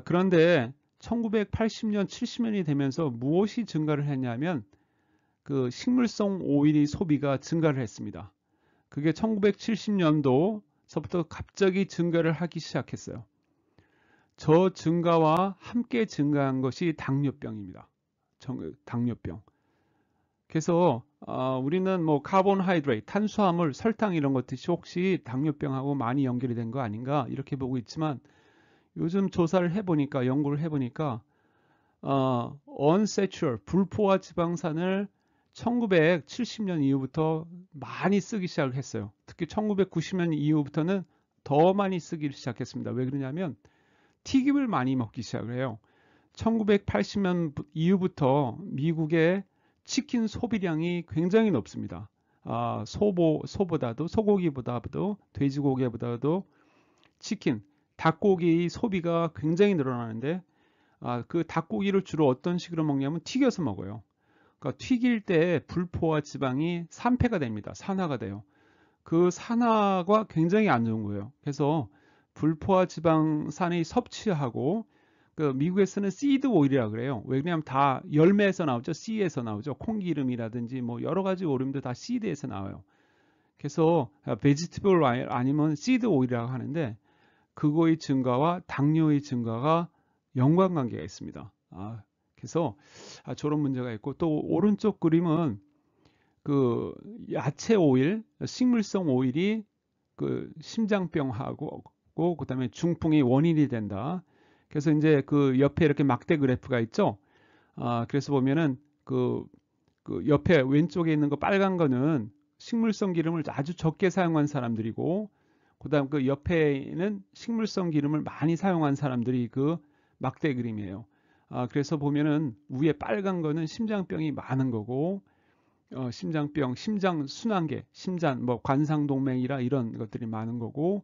그런데 1980년, 70년이 되면서 무엇이 증가를 했냐면 그 식물성 오일이 소비가 증가를 했습니다. 그게 1970년도서부터 갑자기 증가를 하기 시작했어요. 저 증가와 함께 증가한 것이 당뇨병입니다. 당뇨병. 그래서 우리는 뭐 카본하이드레이트, 탄수화물, 설탕 이런 것들이 혹시 당뇨병하고 많이 연결이 된 거 아닌가 이렇게 보고 있지만 요즘 조사를 해보니까 연구를 해보니까 unsaturated 불포화 지방산을 1970년 이후부터 많이 쓰기 시작을 했어요. 특히 1990년 이후부터는 더 많이 쓰기 시작했습니다. 왜 그러냐면 튀김을 많이 먹기 시작을 해요. 1980년 이후부터 미국의 치킨 소비량이 굉장히 높습니다. 소고기보다도 돼지고기보다도 치킨, 닭고기 소비가 굉장히 늘어나는데 그 닭고기를 주로 어떤 식으로 먹냐면 튀겨서 먹어요. 그러니까 튀길 때 불포화 지방이 산패가 됩니다. 산화가 돼요. 그 산화가 굉장히 안 좋은 거예요. 그래서 불포화 지방산이 섭취하고 그 미국에서는 씨드 오일이라 그래요. 왜냐하면 다 열매에서 나오죠. 씨에서 나오죠. 콩기름이라든지 뭐 여러 가지 오름도 다 씨드에서 나와요. 그래서 베지티블 오일 아니면 씨드 오일이라고 하는데 그거의 증가와 당뇨의 증가가 연관관계가 있습니다. 그래서 저런 문제가 있고 또 오른쪽 그림은 그 야채 오일, 식물성 오일이 그 심장병하고 그다음에 중풍의 원인이 된다. 그래서 이제 그 옆에 이렇게 막대 그래프가 있죠. 그래서 보면은 그 옆에 왼쪽에 있는 거 빨간 거는 식물성 기름을 아주 적게 사용한 사람들이고 그다음 그 옆에는 식물성 기름을 많이 사용한 사람들이 그 막대 그림이에요. 그래서 보면은 위에 빨간 거는 심장병이 많은 거고 심장병, 심장 순환계, 심장 뭐 관상동맥이라 이런 것들이 많은 거고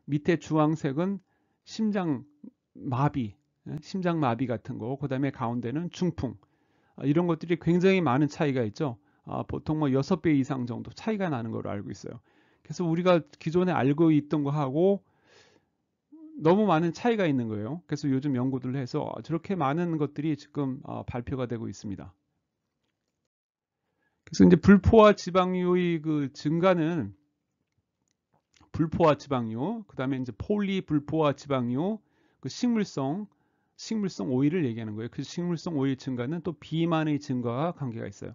밑에 주황색은 심장 마비, 심장 마비 같은 거. 그다음에 가운데는 중풍. 이런 것들이 굉장히 많은 차이가 있죠. 보통 뭐 6배 이상 정도 차이가 나는 걸로 알고 있어요. 그래서 우리가 기존에 알고 있던 거하고 너무 많은 차이가 있는 거예요. 그래서 요즘 연구들을 해서 저렇게 많은 것들이 지금 발표가 되고 있습니다. 그래서 이제 불포화 지방류의 그 증가는 불포화 지방류, 그 다음에 이제 폴리불포화 지방류, 그 식물성 오일을 얘기하는 거예요. 그 식물성 오일 증가는 또 비만의 증가와 관계가 있어요.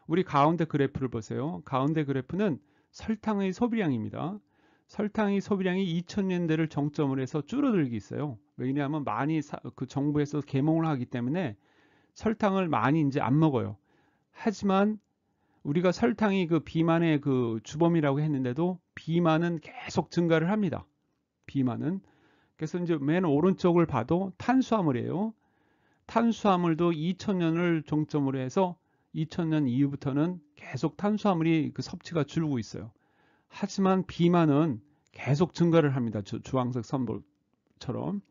우리 가운데 그래프를 보세요. 가운데 그래프는 설탕의 소비량입니다. 설탕의 소비량이 2000년대를 정점으로 해서 줄어들기 있어요. 왜냐하면 많이 그 정부에서 계몽을 하기 때문에 설탕을 많이 이제 안 먹어요. 하지만 우리가 설탕이 그 비만의 그 주범이라고 했는데도 비만은 계속 증가를 합니다. 비만은. 그래서 이제 맨 오른쪽을 봐도 탄수화물이에요. 탄수화물도 2000년을 종점으로 해서 2000년 이후부터는 계속 탄수화물이 그 섭취가 줄고 있어요. 하지만 비만은 계속 증가를 합니다. 주황색 선볼처럼.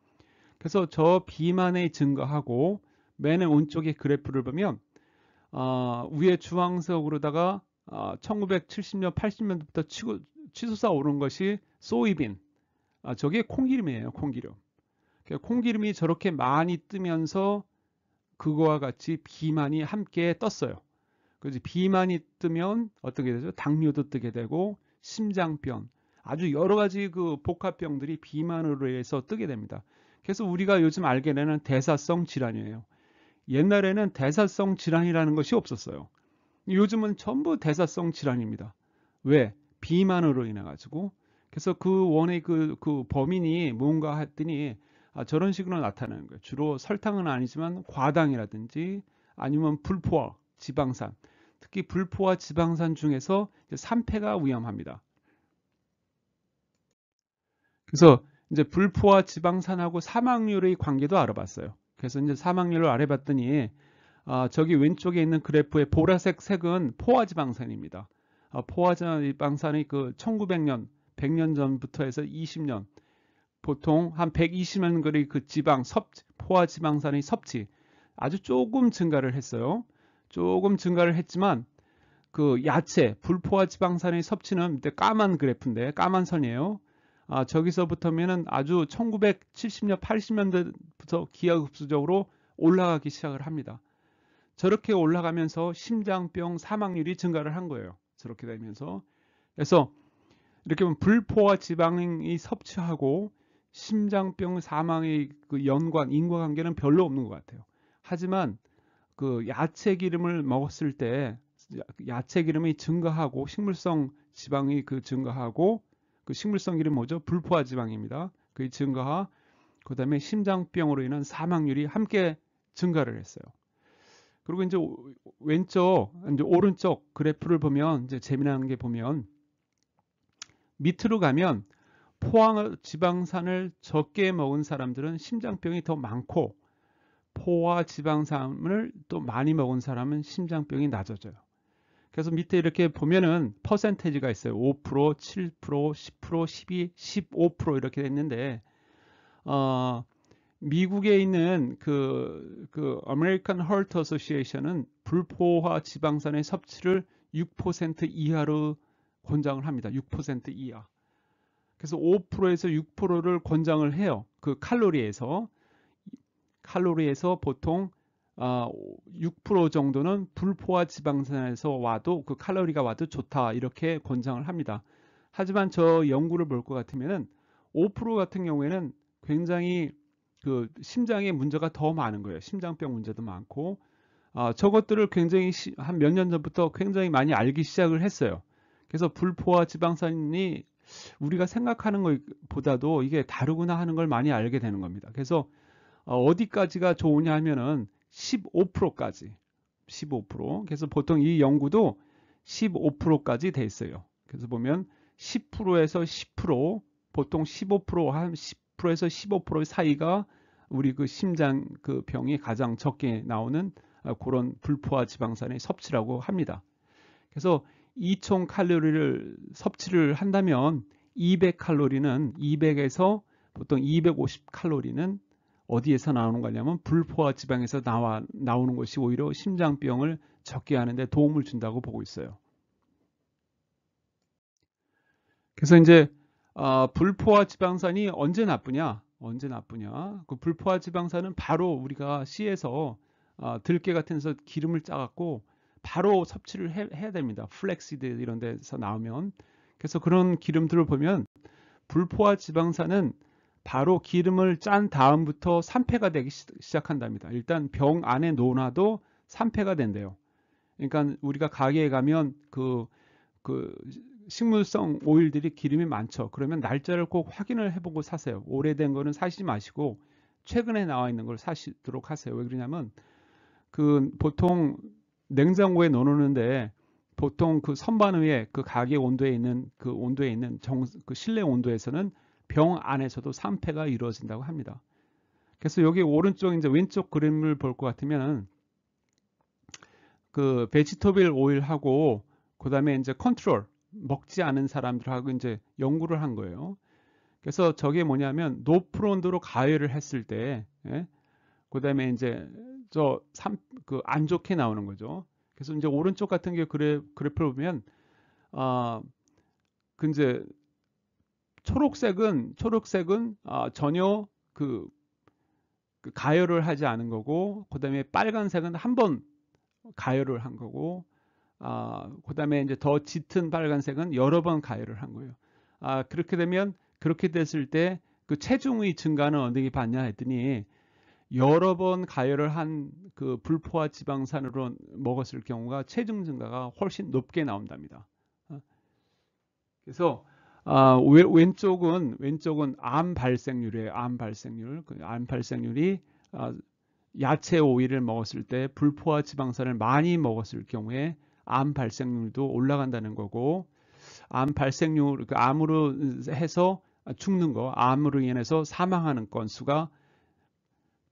그래서 저 비만의 증가하고 맨 오른쪽의 그래프를 보면 위에 주황색으로다가 1970년, 80년부터 치솟아 오른 것이 소이빈. 저게 콩기름이에요. 콩기름. 콩기름이 저렇게 많이 뜨면서 그거와 같이 비만이 함께 떴어요. 그래서 비만이 뜨면 어떻게 되죠? 당뇨도 뜨게 되고 심장병, 아주 여러 가지 그 복합병들이 비만으로 해서 뜨게 됩니다. 그래서 우리가 요즘 알게 되는 대사성 질환이에요. 옛날에는 대사성 질환이라는 것이 없었어요. 요즘은 전부 대사성 질환입니다. 왜? 비만으로 인해 가지고. 그래서 그 원의 그 범인이 뭔가 했더니 저런 식으로 나타나는 거예요. 주로 설탕은 아니지만 과당이라든지 아니면 불포화 지방산, 특히 불포화 지방산 중에서 산패가 위험합니다. 그래서 이제 불포화 지방산하고 사망률의 관계도 알아봤어요. 그래서 이제 사망률을 알아봤더니 저기 왼쪽에 있는 그래프의 보라색 색은 포화지방산입니다. 포화지방산이 그 1900년, 100년 전부터 해서 20년, 보통 한 120년 거리 그 포화지방산의 섭취 아주 조금 증가를 했어요. 조금 증가를 했지만 그 야채, 불포화지방산의 섭취는 까만 그래프인데 까만 선이에요. 저기서부터면은 아주 1970년, 80년대부터 기하급수적으로 올라가기 시작을 합니다. 저렇게 올라가면서 심장병 사망률이 증가를 한 거예요. 저렇게 되면서. 그래서 이렇게 보면 불포화 지방이 섭취하고 심장병 사망의 그 인과관계는 별로 없는 것 같아요. 하지만 그 야채 기름을 먹었을 때 야채 기름이 증가하고 식물성 지방이 그 증가하고 그 식물성 기름 뭐죠? 불포화 지방입니다. 그 증가하 그다음에 심장병으로 인한 사망률이 함께 증가를 했어요. 그리고 이제 이제 오른쪽 그래프를 보면 이제 재미난 게 보면 밑으로 가면 포화 지방산을 적게 먹은 사람들은 심장병이 더 많고 포화 지방산을 또 많이 먹은 사람은 심장병이 낮아져요. 그래서 밑에 이렇게 보면은 퍼센테이지가 있어요. 5%, 7%, 10%, 12, 15% 이렇게 됐는데 미국에 있는 그 American Heart Association은 불포화 지방산의 섭취를 6% 이하로 권장을 합니다. 6% 이하. 그래서 5%에서 6%를 권장을 해요. 그 칼로리에서 보통 6% 정도는 불포화 지방산에서 와도 그 칼로리가 와도 좋다 이렇게 권장을 합니다. 하지만 저 연구를 볼 것 같으면은 5% 같은 경우에는 굉장히 그 심장에 문제가 더 많은 거예요. 심장병 문제도 많고 저것들을 굉장히 한 몇 년 전부터 굉장히 많이 알기 시작을 했어요. 그래서 불포화 지방산이 우리가 생각하는 것보다도 이게 다르구나 하는 걸 많이 알게 되는 겁니다. 그래서 어디까지가 좋으냐 하면은 15%까지 15%. 그래서 보통 이 연구도 15%까지 돼 있어요. 그래서 보면 10%에서 10%, 보통 15%, 한 10%에서 15% 사이가 우리 그 심장 그 병이 가장 적게 나오는 그런 불포화 지방산의 섭취라고 합니다. 그래서 2총 칼로리를 섭취를 한다면 200칼로리는 200에서 보통 250칼로리는 어디에서 나오는 거냐면 불포화 지방에서 나오는 것이 오히려 심장병을 적게 하는데 도움을 준다고 보고 있어요. 그래서 이제 불포화 지방산이 언제 나쁘냐? 그 불포화 지방산은 바로 우리가 씨에서 들깨 같은 데서 기름을 짜갖고 바로 섭취를 해야 됩니다. 플렉시드 이런 데서 나오면. 그래서 그런 기름들을 보면 불포화 지방산은 바로 기름을 짠 다음부터 산패가 되기 시작한답니다. 일단 병 안에 넣어놔도 산패가 된대요. 그러니까 우리가 가게에 가면 그 식물성 오일들이 기름이 많죠. 그러면 날짜를 꼭 확인을 해보고 사세요. 오래된 거는 사시지 마시고 최근에 나와 있는 걸 사시도록 하세요. 왜 그러냐면 그 보통 냉장고에 넣어놓는데 보통 그 선반 위에 그 가게 온도에 있는 그 온도에 있는 그 실내 온도에서는 병 안에서도 산패가 이루어진다고 합니다. 그래서 여기 오른쪽 이제 왼쪽 그림을 볼 것 같으면 그 베지터빌 오일하고 그다음에 이제 컨트롤 먹지 않은 사람들하고 이제 연구를 한 거예요. 그래서 저게 뭐냐면 높은 온도로 가열을 했을 때, 예? 그다음에 이제 그 안 좋게 나오는 거죠. 그래서 이제 오른쪽 같은 게 그래프를 보면 그 이제 초록색은 전혀 그 가열을 하지 않은 거고, 그다음에 빨간색은 한 번 가열을 한 거고, 그다음에 이제 더 짙은 빨간색은 여러 번 가열을 한 거예요. 그렇게 됐을 때 그 체중의 증가는 어떻게 봤냐 했더니 여러 번 가열을 한 그 불포화 지방산으로 먹었을 경우가 체중 증가가 훨씬 높게 나온답니다. 그래서 왼쪽은 암 발생률이에요. 암 발생률. 그 암 발생률이 야채 오일을 먹었을 때 불포화 지방산을 많이 먹었을 경우에 암 발생률도 올라간다는 거고, 암 발생률, 그 암으로 해서 죽는 거, 암으로 인해서 사망하는 건수가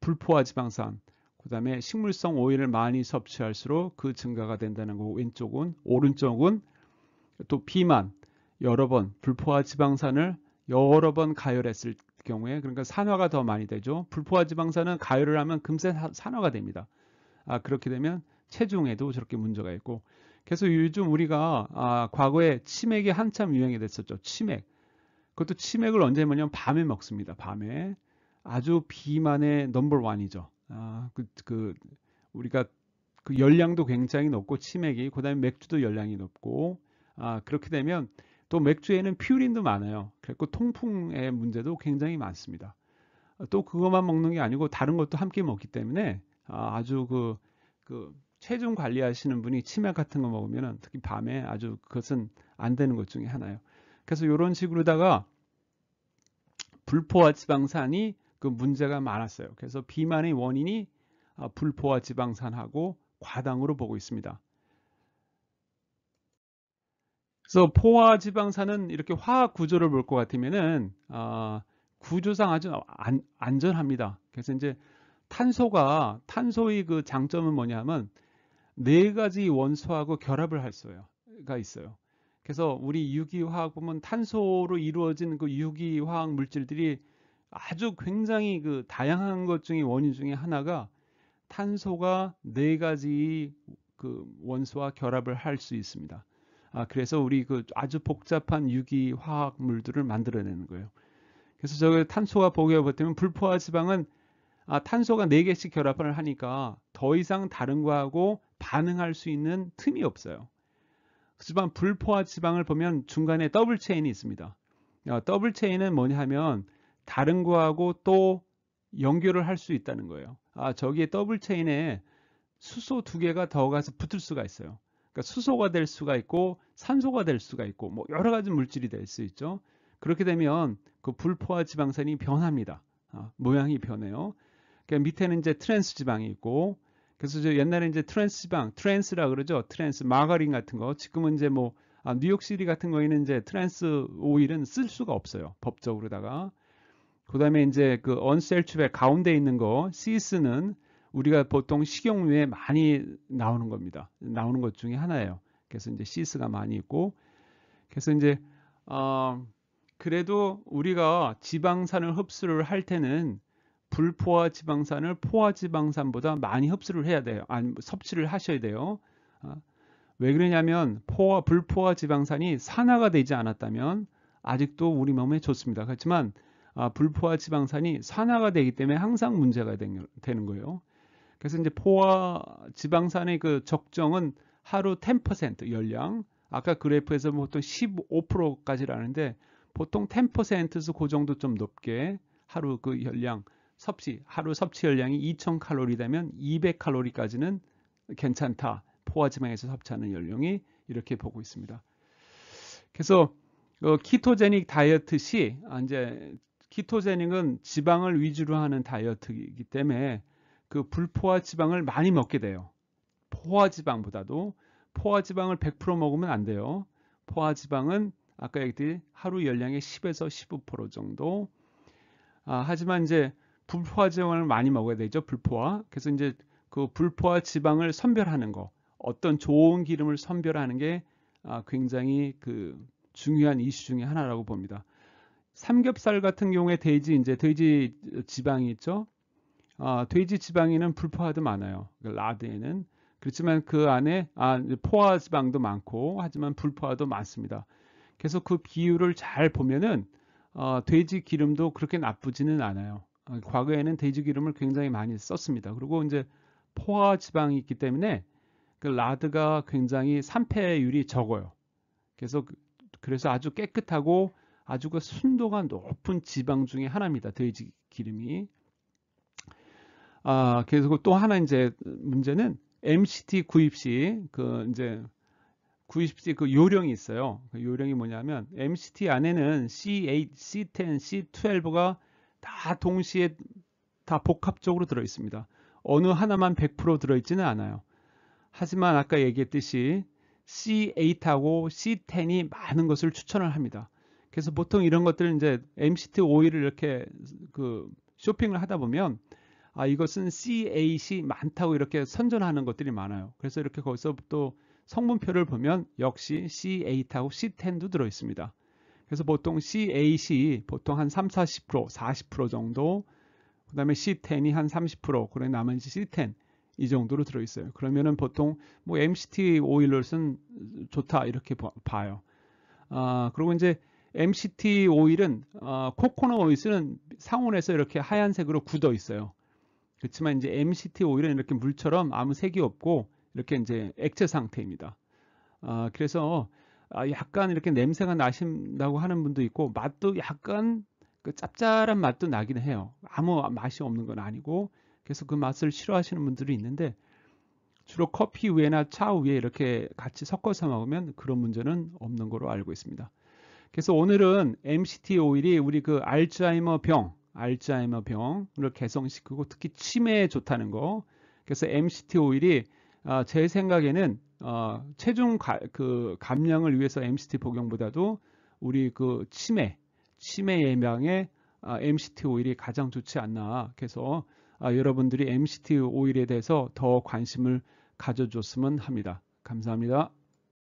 불포화 지방산, 그다음에 식물성 오일을 많이 섭취할수록 그 증가가 된다는 거고, 오른쪽은 또 비만, 여러 번 불포화 지방산을 여러 번 가열했을 경우에, 그러니까 산화가 더 많이 되죠. 불포화 지방산은 가열을 하면 금세 산화가 됩니다. 그렇게 되면 체중에도 저렇게 문제가 있고, 그래서 요즘 우리가 과거에 치맥이 한참 유행이 됐었죠. 그것도 치맥을 언제 먹냐면 밤에 먹습니다. 밤에. 아주 비만의 넘버 원이죠. 우리가 그 열량도 굉장히 높고 치맥이, 그다음에 맥주도 열량이 높고, 그렇게 되면 또 맥주에는 퓨린도 많아요. 그리고 통풍의 문제도 굉장히 많습니다. 또 그것만 먹는 게 아니고 다른 것도 함께 먹기 때문에 아주 그 체중 관리하시는 분이 치맥 같은 거 먹으면 특히 밤에 아주 그것은 안 되는 것 중에 하나예요. 그래서 이런 식으로다가 불포화 지방산이 그 문제가 많았어요. 그래서 비만의 원인이 불포화 지방산하고 과당으로 보고 있습니다. 그래서 포화 지방산은 이렇게 화학 구조를 볼 것 같으면은 구조상 아주 안전합니다. 그래서 이제 탄소의 그 장점은 뭐냐면 네 가지 원소하고 결합을 할 수가 있어요. 그래서 우리 유기화학 보면 탄소로 이루어진 그 유기화학 물질들이 아주 굉장히 그 다양한 것 중에 원인 중에 하나가 탄소가 네 가지 그 원소와 결합을 할 수 있습니다. 그래서 우리 그 아주 복잡한 유기화학물들을 만들어내는 거예요. 그래서 저기 탄소가 보게 보면 불포화 지방은 탄소가 4개씩 결합을 하니까 더 이상 다른 거하고 반응할 수 있는 틈이 없어요. 하지만 불포화 지방을 보면 중간에 더블 체인이 있습니다. 더블 체인은 뭐냐 하면 다른 거하고 또 연결을 할 수 있다는 거예요. 저기에 더블 체인에 수소 2개가 더 가서 붙을 수가 있어요. 그러니까 수소가 될 수가 있고 산소가 될 수가 있고 뭐 여러 가지 물질이 될 수 있죠. 그렇게 되면 그 불포화 지방산이 변합니다. 모양이 변해요. 그러니까 밑에는 이제 트랜스 지방이 있고, 그래서 저 옛날에 이제 트랜스 지방, 트랜스라 그러죠. 트랜스 마가린 같은 거. 지금은 이제 뭐 뉴욕시티 같은 거에는 이제 트랜스 오일은 쓸 수가 없어요. 법적으로다가. 그다음에 이제 그 언셀추백 가운데 있는 거 시스는 우리가 보통 식용유에 많이 나오는 겁니다. 나오는 것 중에 하나예요. 그래서 이제 시스가 많이 있고, 그래서 이제 그래도 우리가 지방산을 흡수를 할 때는 불포화 지방산을 포화 지방산보다 많이 흡수를 해야 돼요. 섭취를 하셔야 돼요. 왜 그러냐면 불포화 지방산이 산화가 되지 않았다면 아직도 우리 몸에 좋습니다. 그렇지만 불포화 지방산이 산화가 되기 때문에 항상 문제가 되는 거예요. 그래서 이제 포화 지방산의 그 적정은 하루 10% 열량. 아까 그래프에서 보통 15%까지라는데 보통 10%에서 그 정도 좀 높게 하루 그 열량 하루 섭취 열량이 2000칼로리 되면 200칼로리까지는 괜찮다. 포화지방에서 섭취하는 연령이 이렇게 보고 있습니다. 그래서 키토제닉 다이어트 시 이제 키토제닉은 지방을 위주로 하는 다이어트이기 때문에 그 불포화 지방을 많이 먹게 돼요. 포화지방보다도 포화지방을 100% 먹으면 안 돼요. 포화지방은 아까 얘기했듯이 하루 열량의 10에서 15% 정도. 하지만 이제 불포화 지방을 많이 먹어야 되죠. 불포화. 그래서 이제 그 불포화 지방을 선별하는 거, 어떤 좋은 기름을 선별하는 게 굉장히 그 중요한 이슈 중에 하나라고 봅니다. 삼겹살 같은 경우에 돼지 지방이 있죠. 돼지 지방에는 불포화도 많아요. 라드에는. 그렇지만 그 안에 포화 지방도 많고 하지만 불포화도 많습니다. 그래서 그 비율을 잘 보면은 돼지 기름도 그렇게 나쁘지는 않아요. 과거에는 돼지 기름을 굉장히 많이 썼습니다. 그리고 이제 포화 지방이 있기 때문에 그 라드가 굉장히 산패율이 적어요. 그래서 아주 깨끗하고 아주 그 순도가 높은 지방 중에 하나입니다. 돼지 기름이. 그래서 또 하나 이제 문제는 MCT 구입 시 구입 시 그 요령이 있어요. 그 요령이 뭐냐면 MCT 안에는 C8, C10, C12가 다 동시에 다 복합적으로 들어 있습니다. 어느 하나만 100% 들어 있지는 않아요. 하지만 아까 얘기했듯이 C8하고 C10이 많은 것을 추천을 합니다. 그래서 보통 이런 것들을 이제 MCT 오일을 이렇게 그 쇼핑을 하다 보면 이것은 C8이 많다고 이렇게 선전하는 것들이 많아요. 그래서 이렇게 거기서 또 성분표를 보면 역시 C8하고 C10도 들어 있습니다. 그래서 보통 C8이 보통 한 3, 40%, 40% 정도, 그 다음에 C10이 한 30%, 그래 나머지 C10 이 정도로 들어 있어요. 그러면은 보통 뭐 MCT 오일로는 좋다 이렇게 봐요. 그리고 이제 MCT 오일은 코코넛 오일은 상온에서 이렇게 하얀색으로 굳어 있어요. 그렇지만 이제 MCT 오일은 이렇게 물처럼 아무 색이 없고 이렇게 이제 액체 상태입니다. 그래서 약간 이렇게 냄새가 나신다고 하는 분도 있고 맛도 약간 그 짭짤한 맛도 나긴 해요. 아무 맛이 없는 건 아니고 그래서 그 맛을 싫어하시는 분들이 있는데 주로 커피 위에나 차 위에 이렇게 같이 섞어서 먹으면 그런 문제는 없는 걸로 알고 있습니다. 그래서 오늘은 MCT 오일이 우리 그 알츠하이머 병을 개선시키고 특히 치매에 좋다는 거. 그래서 MCT 오일이 제 생각에는 체중 감량을 위해서 MCT 복용보다도 우리 그 치매 예방에 MCT 오일이 가장 좋지 않나. 그래서 여러분들이 MCT 오일에 대해서 더 관심을 가져줬으면 합니다. 감사합니다.